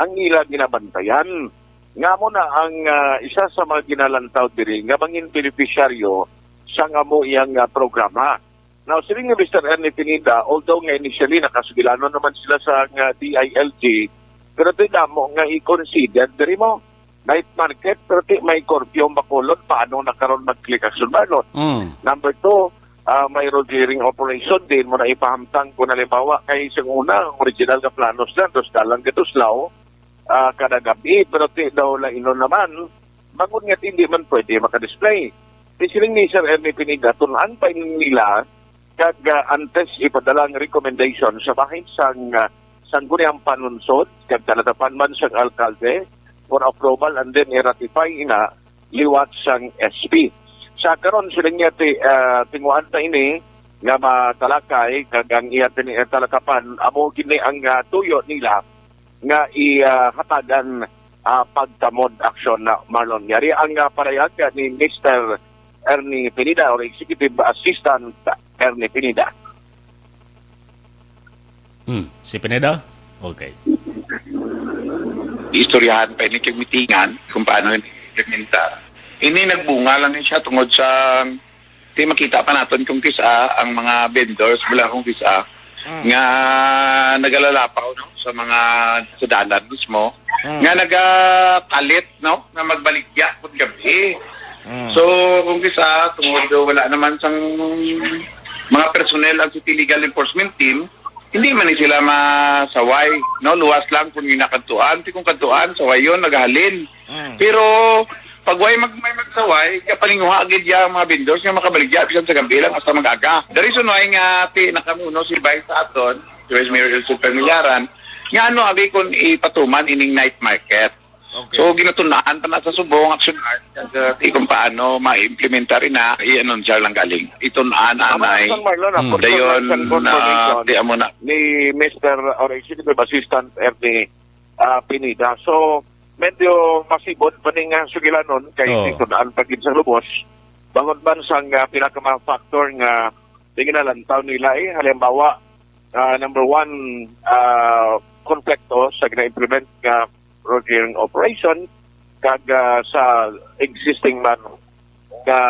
ang ila ginabantayan. Nga mo na ang isa sa mga ginalantaw diri nga mangin beneficiaryo sa nga mo iyang programa. Now, siling ni Mr. Ernie Pineda, although nga initially nakasugilano naman sila sa DILG, pero ito mo nga i-consider diri mo night market, pero may curfew Bacolod, paano nakaroon mag-click action balot? Number 2, may road clearing operation din mo na ipahamtang kung halimbawa kay isang una, original na planos na, dos dalang gatuslaw, kada gabi, pero daw la ino naman, bagon nga hindi man pwede makadisplay. Siling ni Sir Ernie Pineda, tunaan pa nila kag antes ipadalang recommendation sa bahin sang sangguniang panunsod, kag talatapan man sang alkalde, for approval and then i-ratify ina liwat sang SP. Sa karon sila niya tinguan na ini nga matalakay kag ang iya talakapan amo gini ang tuyo nila nga ihatagan pagtamod aksyon na Marlon. Yari ang parayag ni Mr. Ernie Pineda or Executive Assistant Ernie Pineda. Si Pineda? Okay. Istoryahan pa ini kagmitingan kung paano implementa. Ini nagbunga lang siya tungod sa di makita pa natin kung kisa ang mga vendors wala kung kisa nga nagalalapaw no sa mga sa dalan mismo nga nagakalit no na magbaligya kung gabi. So kung kisa tungod wala naman sang mga personnel ang City Legal Enforcement Team, hindi man sila masaway, no? Luwas lang kung ginakatuan. Kung katuan, saway yun, naghalin. Pero, pag may magsaway, kapaninguha agad yung mga vendors nga makabaligya, bisan sa gambilang, hasta mag-aga. The reason why nga, nakamuno si Vice sa aton, si Vice Mayor Super Milyaran, nga ano, abi kung ipatuman ining night market. Okay. So, ginutunaan pa na sa subong action art kung paano ma-implementa rin na i-anunsar lang galing. Itunaan anay. Dayon di amo na. Ni Mr. or Executive Assistant Ernie Pineda. So, medyo masibot pa ning sugilanon kay itunaan pagin sa lubos. Bangon bansang pinakamang factor nga tinginalantaw nila halimbawa, number 1, konflikto sa gina-implement nga road clearing operation kag sa existing man nga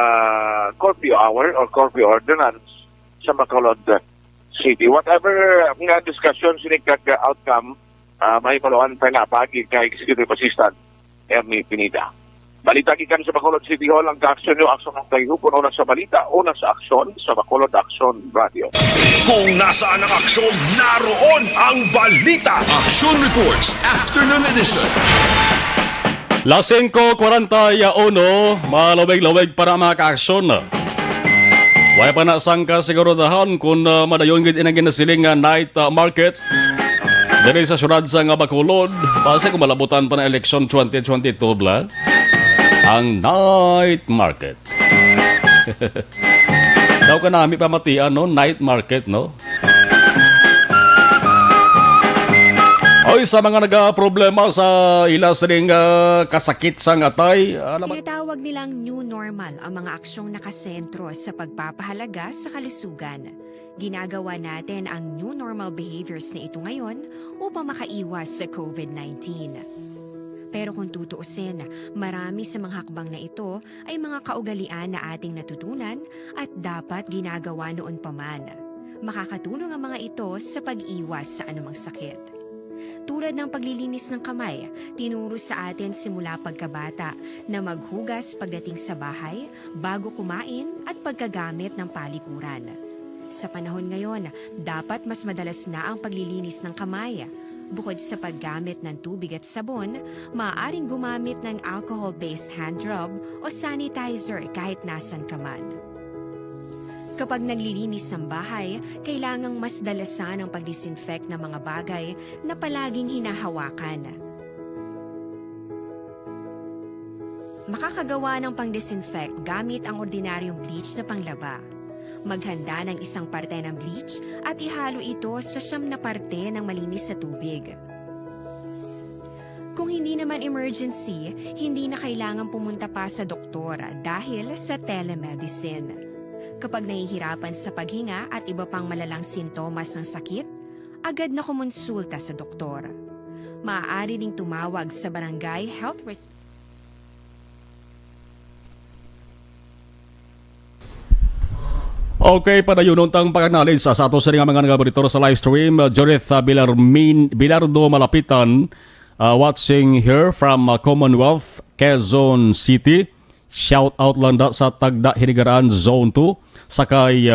curfew hour or curfew ordinance sa Bacolod City. Whatever nga discussion sini kag outcome, may paluan pa na pagi kay Executive Assistant Ernie Pineda. Balita gikan sa Bacolod City Hall ang ka-aksyon nyo, aksyon ng tayo, una sa balita, una sa aksyon sa Bacolod Action Radio. Kung nasaan ang aksyon, naroon ang balita. Action Reports Afternoon Edition. Las 5:41, malawig-lawig para mga ka-aksyon. Wala pa na sang kasigurudahan kung madayon gid inang ginasiling nga night market diri sa syudad sa Bacolod. Base kung malabutan pa na eleksyon 2022 bla. Ang night market. Daw ka namin pamatian, no? Night market, no? Oy, sa mga nag-problema sa ilas ring kasakit sa ngatay. Tinatawag nilang new normal ang mga aksyong nakasentro sa pagpapahalaga sa kalusugan. Ginagawa natin ang new normal behaviors na ito ngayon upang makaiwas sa COVID-19. Pero kung tutuusin, marami sa mga hakbang na ito ay mga kaugalian na ating natutunan at dapat ginagawa noon pa man. Makakatulong ang mga ito sa pag-iwas sa anumang sakit. Tulad ng paglilinis ng kamay, tinuro sa atin simula pagkabata na maghugas pagdating sa bahay, bago kumain at pagkagamit ng palikuran. Sa panahon ngayon, dapat mas madalas na ang paglilinis ng kamay. Bukod sa paggamit ng tubig at sabon, maaaring gumamit ng alcohol-based hand rub o sanitizer kahit nasan ka man. Kapag naglilinis ng bahay, kailangang mas dalasan ang pag-disinfect ng mga bagay na palaging hinahawakan. Makakagawa ng pang-disinfect gamit ang ordinaryong bleach na panglaba. Maghanda ng isang parte ng bleach at ihalo ito sa 9 na parte ng malinis na tubig. Kung hindi naman emergency, hindi na kailangan pumunta pa sa doktor dahil sa telemedicine. Kapag nahihirapan sa paghinga at iba pang malalang sintomas ng sakit, agad na kumonsulta sa doktor. Maaari ding tumawag sa Barangay Health Okay, padayon tang pag-analisa sa ato sa mga nagabaritor sa live stream. Judith Bilardo Malapitan, watching here from Commonwealth, Quezon City. Shout out lang da sa Tagda Hinigaraan Zone 2. Sakay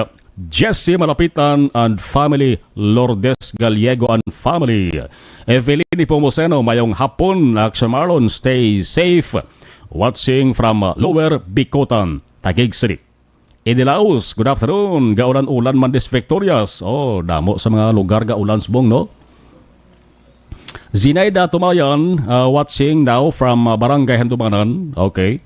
Jesse Malapitan and family, Lourdes Gallego and family. Evelyn Pomoseno, mayong hapon. Action Marlon, stay safe. Watching from Lower Bicotan, Taguig City. Edilaus, good afternoon. Gaulan-ulan Mandes Victorias. Oh, damo sa mga lugar gaulan subong, no? Zinaida Tumayan, watching now from Barangay Handumanan. Okay.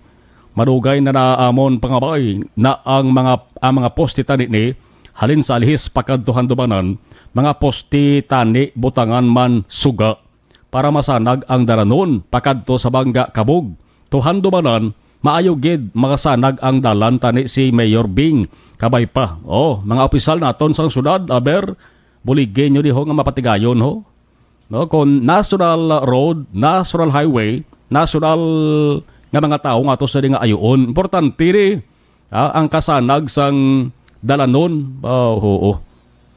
Madugay na naamon pangabay na ang mga poste tani ni halin sa alihis pakadto Handumanan, mga poste tani butangan man suga para masanag ang daranon pakadto sa Bangga Kabug. To Handumanan, maayo gid makasanag ang dalan tani si Mayor Bing kabay pa. Oh, mga opisyal naton sang syudad aber buligin nyo diho nga mapatigayon ho. No, kon national road, national highway, national nga mga tao nga to sa nga ayoon. Importante ri ang kasanag sang dalanon. Oo.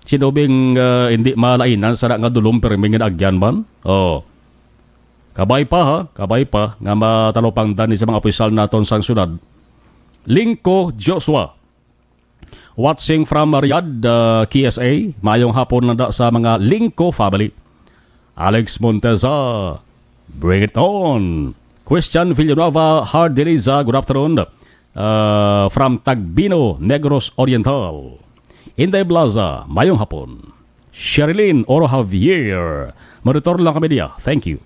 Sinubing hindi malainan sa nga dulong perming nga agyan man. Oh. Kabay pa nga matalopangdan ni sa mga opisyal naton sang syudad. Lingko Joshua, watching from Riyadh, KSA. Mayong hapon na sa mga Lingko family. Alex Monteza, bring it on. Christian Villanueva Hardeliza, good afternoon. From Tagbino, Negros Oriental. Inday Blaza, mayong hapon. Sherilyn Oro Javier, monitor lang kami niya. Thank you.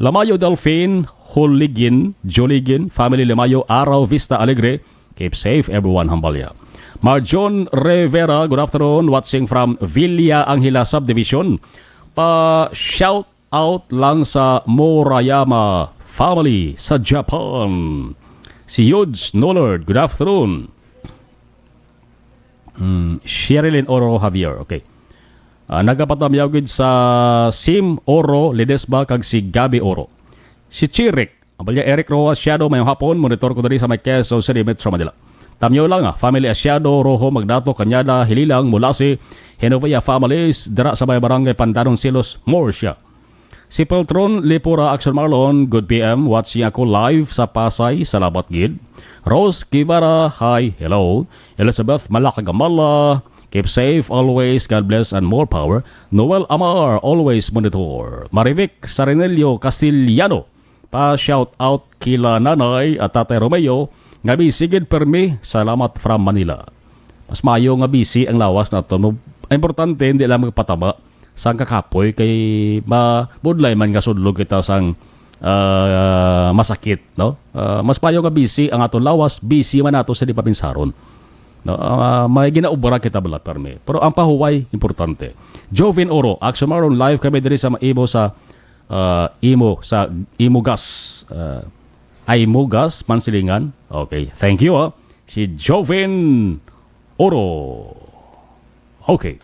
Lamayo Delphine, Holigin, Joligin, family Lamayo, Araw Vista Alegre. Keep safe everyone, Hambalya. Marjon Rivera, good afternoon, watching from Villa Angela Subdivision. Pa-shout out lang sa Morayama family sa Japan. Si Yudes Nollard, good afternoon. Sherilyn Oro Javier, okay. Nagapatamyawid sa Sim Oro Ledesma kag si Gabi Oro. Si Chirik, abalya Eric Rojas Shadow mayong hapon, monitor ko dali sa may Quezon City Metro Manila. Tamyo lang family Asyado, Rojo, Magdato, Kanyada, Hililang, Mulasi, Henovia families, dira sa may barangay Pandanon Silos, Morsha. Si Peltron Lipura Action Marlon, good PM, watching ako live sa Pasay, salamat gid. Rose Kibara, hi, hello. Elizabeth Malakagamala, keep safe always, God bless and more power. Noel Amar, always monitor. Marivic Sarinelio Castillano, pa-shout out kila Nanay at Tatay Romeo, nga bisigid permi, salamat from Manila. Mas mayo nga bisi ang lawas na ito. Importante, hindi lang magpataba sang kakapoy kay mabudlay man nga sudlog kita sang masakit. No? Mas mayo nga bisi ang ato lawas, bisi man nato sa di papinsaron. No, may ginaubra kita bala permi. Pero ang pahuway importante. Jovin Oro, Action Maron live kami diri sa Imo sa Imugas. Imugas Mansilingan. Okay, thank you. Si Jovin Oro. Okay.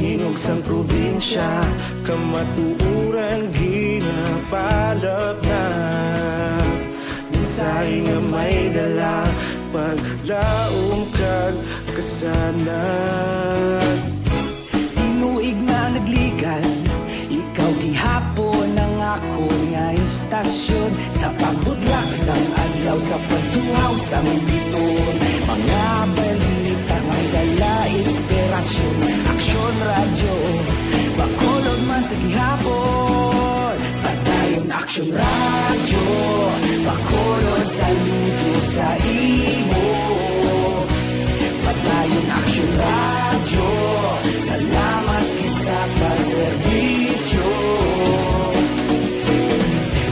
Tingog sang probinsya, kamatuuran ginapalap na. Say nga may dala paglaom kag kasanan. Tinuig nga nagligan, ikaw gihapon ang ako nga istasyon. Sa pagbudlak sang adlaw, sa pagtuhaw sang biton, mga balita may dala inspirasyon. Aksyon radyo, Bacolod man sa gihapon. Padayon Aksyon radyo, Bacolod saludo sa imo. Padayon Aksyon radyo, salamat kisa pagserbisyo.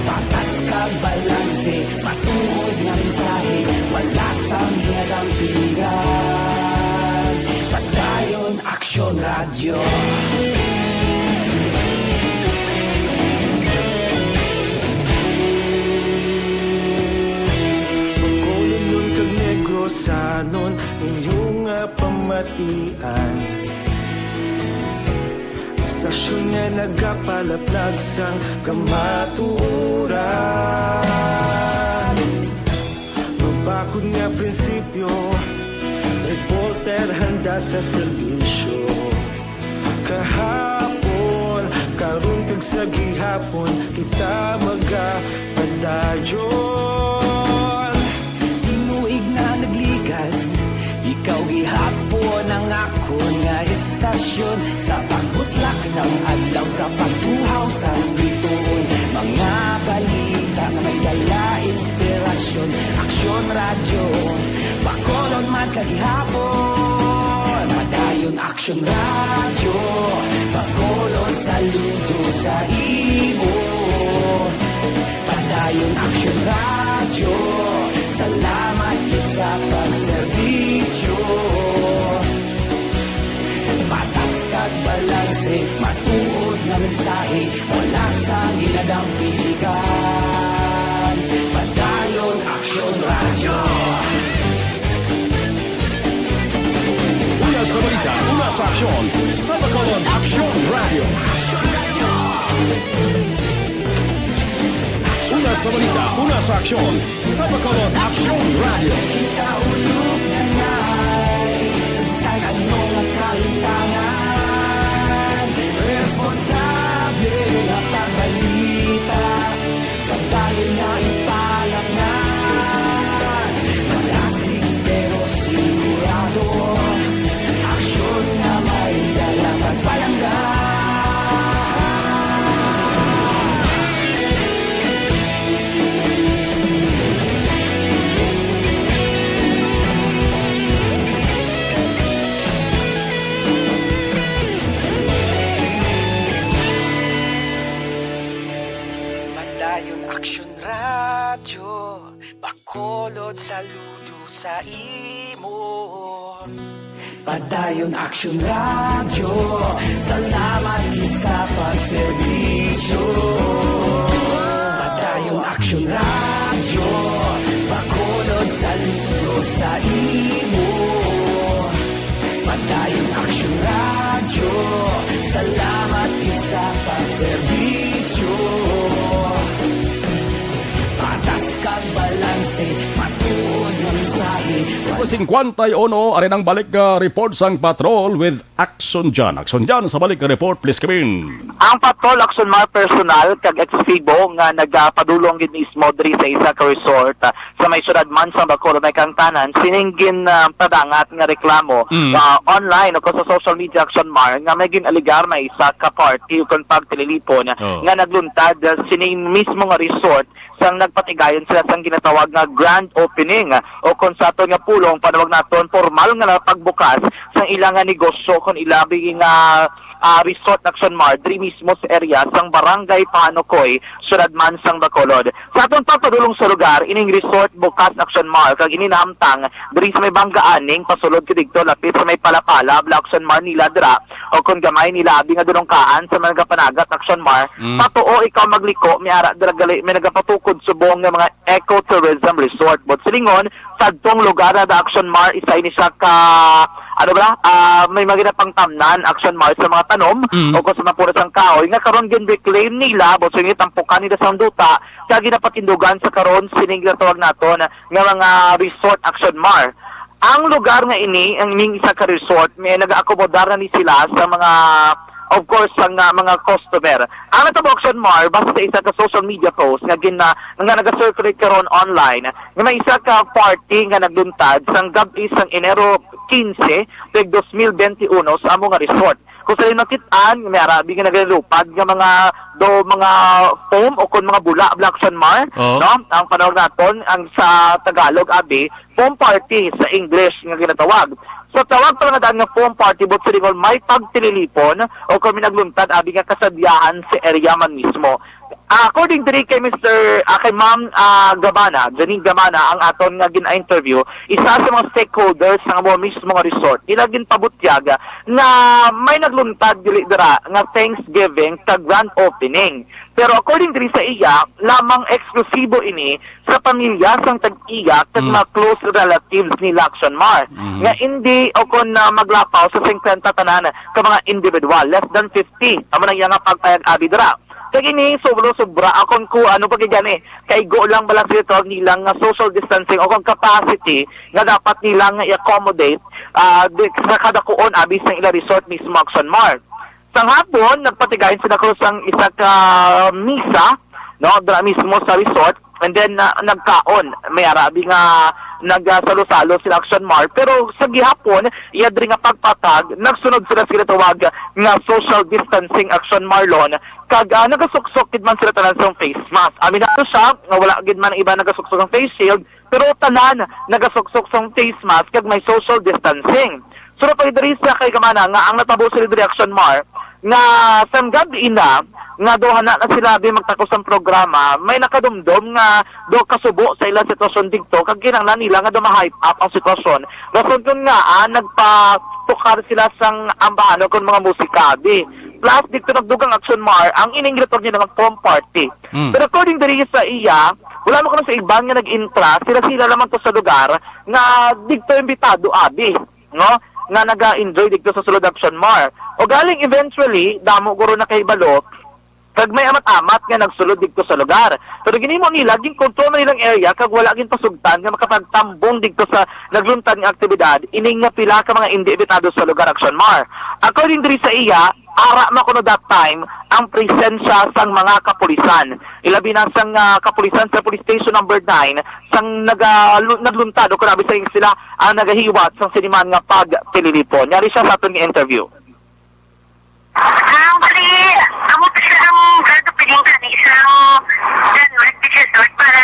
Patas kag balanse, matuod nga mensahe, wala sang hiyadang pilihan. Padayon Aksyon radyo. Sanon inyong pamatian, istasyon nga nagapalaplag sang kamaturan. Mabakod nga prinsipyo, reporter handa sa serbisyo. Kahapon, karun kag sa gihapon, kita magapadayon. Tinuig na nagligan, ikaw gihapon ang ako nga istasyon. Sa pagbutlak sang adlaw, sa pagtuhaw sang biton, mga balita nga may dala inspirasyon. Aksyon radyo, Bacolod man sa gihapon. Padayon Aksyon radyo, Bacolod saludo sa imo. Padayon Aksyon radyo, salamat kit sa pagserbisyo. Patas kag balanse, matuod na mensahe, wala sang ginadang piligan. Padayon Aksyon radyo. Una sa balita, una sa aksyon, sa Bacolod Aksyon Radio. Una sa balita, una sa aksyon, sa Bacolod Aksyon Radio. Kita ulog na ngay, sagsang anong ang kalintangan. Responsable at ang balita, pagdayon na ipalaknan. Malasig pero sigurado, aksyon na may dalang pagpalanggan. Padayon Aksyon radyo, Bacolod saludo sa imo. Padayon Aksyon radyo, salamat gid sa pagserbisyo. Padayon Aksyon radyo, Bacolod saludo sa imo. Padayon Aksyon radyo, salamat gid sa pagserbisyo. Patas kag balanse, matuod nga mensahe. 51 arin ang balik report sang patrol with Action Jan. Action Jan sa balik report, please come in. Ang patrol Action Mar personal kag ex-FIBO nga nagpadulong gid mismo diri sa isa ka resort sa may syudad man sa Bacolod may kangtanan sininggin padangat nga reklamo online o sa social media Action Mar nga may ginaligar na isa ka party ug pagtililipon nga nagluntad sining mismo nga resort sang nagpatigayon sila sang ginatawag nga grand opening o kung sa aton nga pulong panawag naton formal nga pagbukas sang ilang nga negosyo kon ilabi nga Resort Action Mar diri mismo sa area sang Barangay Panokoy, Syudad man sang Bacolod. Sa atong pagpadulong sa lugar ining resort bukas Action Mar kag ininamtang diri sa may Bangaaning pasulod kidto lapit sa may Palapala Action Mar nila dira o kung gamay nila abi nga dunongkaan sa mga panagat Action Mar patuo ikaw magliko miara dira gali may nagapatukod subong nga mga ecotourism resort but silingon kadtong lugar na Action Mar isa ini siya ka may mga pangtamnan Action Mar sa mga tanom o kung sa mga puno sang kahoy nga karon gin-reclaim nila bo sa tampukan nila sa duta kaya ginapatindugan sa karon sining tawag naton nga mga resort Action Mar. Ang lugar nga ini, ang ining isa ka resort, may nag-akomodar na ni sila sa mga, of course, ang mga customer. Ang natabo Action Mar, basta sa isa ka social media post, nga nag-circulate karon online, nga may isa ka party nga nagluntad sang gabi sang Enero 15, 2021 sa among resort. Kung sa nakitaan, may arabi nga nagalupad nga mga foam o kung mga bula Action Mar, no? Ang panahon naton ang sa Tagalog abi foam party sa English nga ginatawag. So tawag pa nga nga foam party but sa ringol may pagtililipon o kung minagluntad abi nga kasadyahan sa area man mismo. According to kay Mr. kay Ma'am Janine Gabana, ang aton nga gina-interview, isa sa mga stakeholders ng mga mismo nga resort, ila ginpabutyag na may nagluntad dili dira nga Thanksgiving sa grand opening. Pero according to sa iya, lamang eksklusibo ini sa pamilya sang tag-iya at mga close relatives ni Action Mar. Nga hindi o kung maglapaw sa 50 tanan ka mga individual, less than 50. Amo nang iya nga pagpayag abi dira. Kaya gini, sobra akong ano pag yan kay go lang balang sila nilang social distancing o kung capacity nga dapat nilang i-accommodate sa kada kuon abis ng ila resort mismo Action Mar. Sang hapon, nagpatigayin sila ko sang isa ka misa, no, dra mismo sa resort, and then nagkaon, may arabi nga nagsalo-salo sila Action Mar, pero sa gihapon, iyadri nga pagpatag, nagsunod sila tawag nga social distancing Action Marlon, kag nagasuksok gid man sila tanan sa face mask. Aminado siya nga wala gid man iba nagasuksok ng face shield, pero tanan nagasuksok sa face mask kag may social distancing. So pa diri sa kay kamana nga ang natabo sila diri Action Mar nga sa gabi ina nga doha na sila magtakos ang programa, may nakadumdum nga do kasubo sa ilang sitwasyon dito kag kinahanglan nila nga ma-hype up ang sitwasyon. Rason kun nga nagpatukar sila sang ambahan kon mga musika di. Plus dito nagdugang Action Mar ang iningretor niya ng foam party. Pero according diri sa iya, wala mo sa ibang nga nag-intra, sila lamang to sa lugar nga dito imbitado abi, no? Nga naga-enjoy dito sa sulod Action Mar. O galing eventually, damo guro na kay Balok, kag may amat-amat nga nagsulod dito sa lugar. Pero ginimo nila, gin control man nilang area, kag wala gin pasugtan nga makapagtambong dito sa nagluntad nga aktibidad, ining nga pila ka mga indibitado sa lugar Action Mar. According diri sa iya, ara makuno that time ang presensya sang mga kapulisan. Ilabi na sang kapulisan sa police station number 9 sang nagluntad o kunabi sa sila ang nagahiwat sang siniman nga pagtililipon. Yari siya sa aton nga interview. Bali, amo pa siya ang gado piling ka ni isang January resort para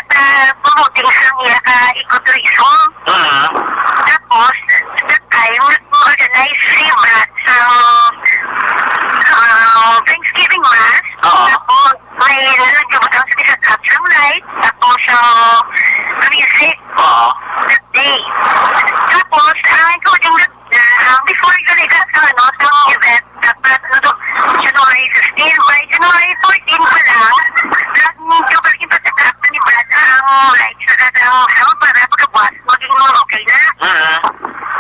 promoting sang iya ka ecotourism. Tapos, that time, organize si Brad sa Thanksgiving Mass. Tapos, may nagkabutang sa isang caption light. Tapos, music that day. Tapos, including before yun sa event, dapat January 15, by January 14 pa lang, nagkabalagin pa sa captain ni Brad ang lights sa sound para pagkabuas, maging okay na.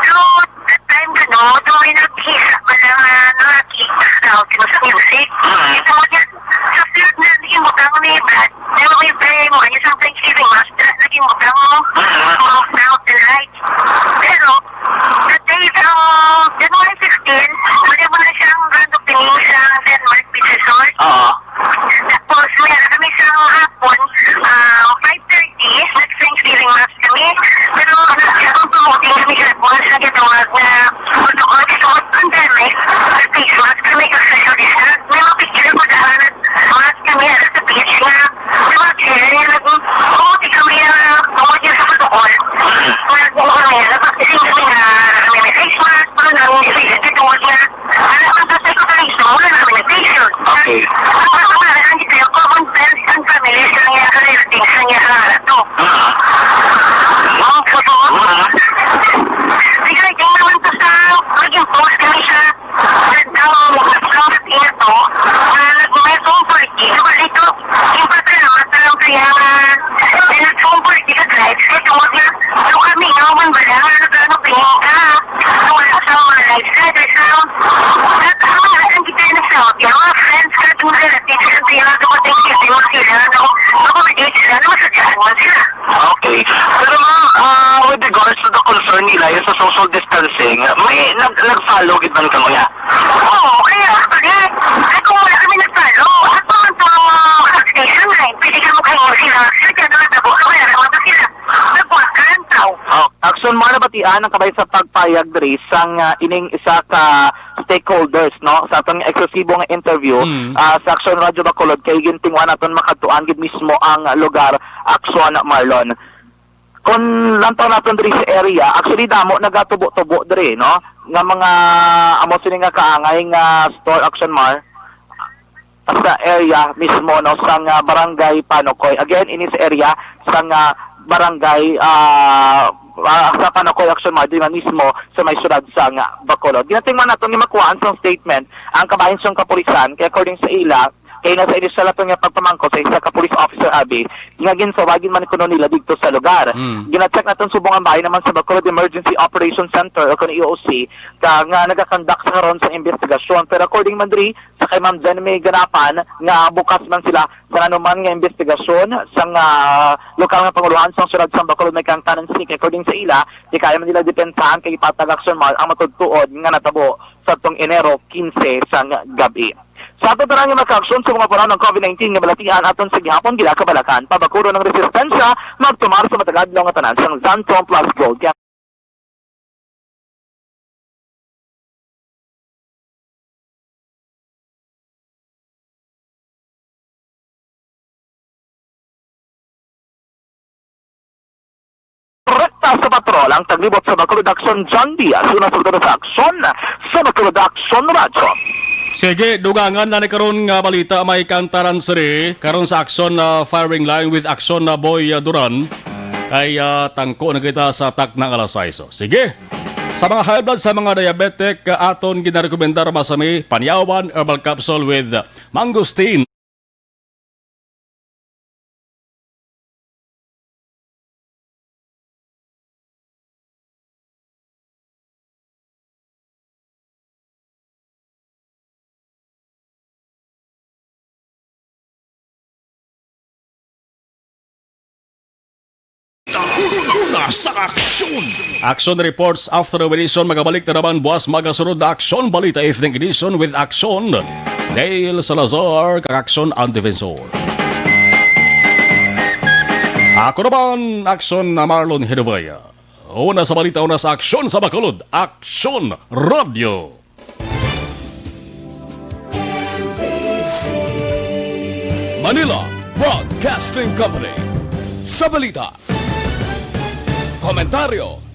So, that time may naghisa pa lang nakikita sa music. Ito mo niya, sa field na naging butang ni Brad, may play mo, kanya sa Thanksgiving Mass, naging butang mo, out the lights. Pero, that day, January 16, wala mo na siyang grand opening sa Denmark Beach Resort. Tapos, mayroon kami sa hapon, 5:30, nag-Thanksgiving Mass organize ka. There's ang kita na sa yung mga friends ka, yung relatives, yung sila, dumating mo sila, accommodate sila, masadyaan mo sila. Okay. Pero with regards to the concern nila, yung sa social distancing, may nag-follow gid man kamo ya? Oo, kaya actually, ay kung wala kami nag-follow, at mga vaccination line, pwede ka mo kayo sila, sila dyan na nagabo, kaya naman ba sila? Nagbuhat ka ng tao. Action mo na batian ang kabay sa pagpayag diri sang ining isa ka stakeholders no sa atong eksklusibong interview sa Action Radio Bacolod kay gintingwan naton makadtuan gid mismo ang lugar Action Marlon. Kung lantaw naton diri sa area, actually damo nagatubo-tubo diri no nga mga amo sini nga kaangay nga store Action Mar sa area mismo no sang barangay Panokoy. Again ini sa area sang barangay sa Panokoy Action Mar di mismo sa may syudad sa Bacolod. Ginatingnan nato ni makuhaan sa statement ang kabahin siyang kapulisan kay according sa ila kay nasa initial nato nga pagpamangko sa isa ka police officer abi nga ginsawagin man kuno nila dito sa lugar. Gina-check naton subong ang bahay naman sa Bacolod Emergency Operations Center o kun EOC ka nga nagakandak sa karon sa investigasyon pero according man diri sa kay Ma'am Jen may ganapan nga bukas man sila sa anuman nga investigasyon sa lokal nga panguluhan sa syudad sa Bacolod may kang tanan sini according sa ila di kaya man nila depensahan kay Patag Action Mar ang matudtuod nga natabo sa tong Enero 15 sa gabi. Sa ato tarang nga maka-aksyon sa mga panahon ng COVID-19 nga balatian aton sa gihapon gilakabalakan pabakuro ng resistensya magtumar sa matagadlaw nga tanan sang Zantron Plus Gold. Rekta sa patrol ang taglibot sa Bacolod Action John Diaz una sa aksyon sa Bacolod Action Radio. Sige, dugangan na ni karon nga balita may kantaran siri karon sa action na firing line with action na Boy Duran kay tangko na kita sa atak ng alas 6. Sige. Sa mga high blood, sa mga diabetic, aton ginarekomendar masami Panyawan Herbal Capsule with Mangosteen. Una sa aksyon! Action reports after the edition magabalik na naman buwas magasunod na aksyon balita evening edition with action Dale Salazar kak-action ang defensor. Ako naman action na Marlon Hedovaya. Una sa balita, una sa aksyon sa Bacolod, Action Radio. Manila Broadcasting Company. Sa balita, komentaryo,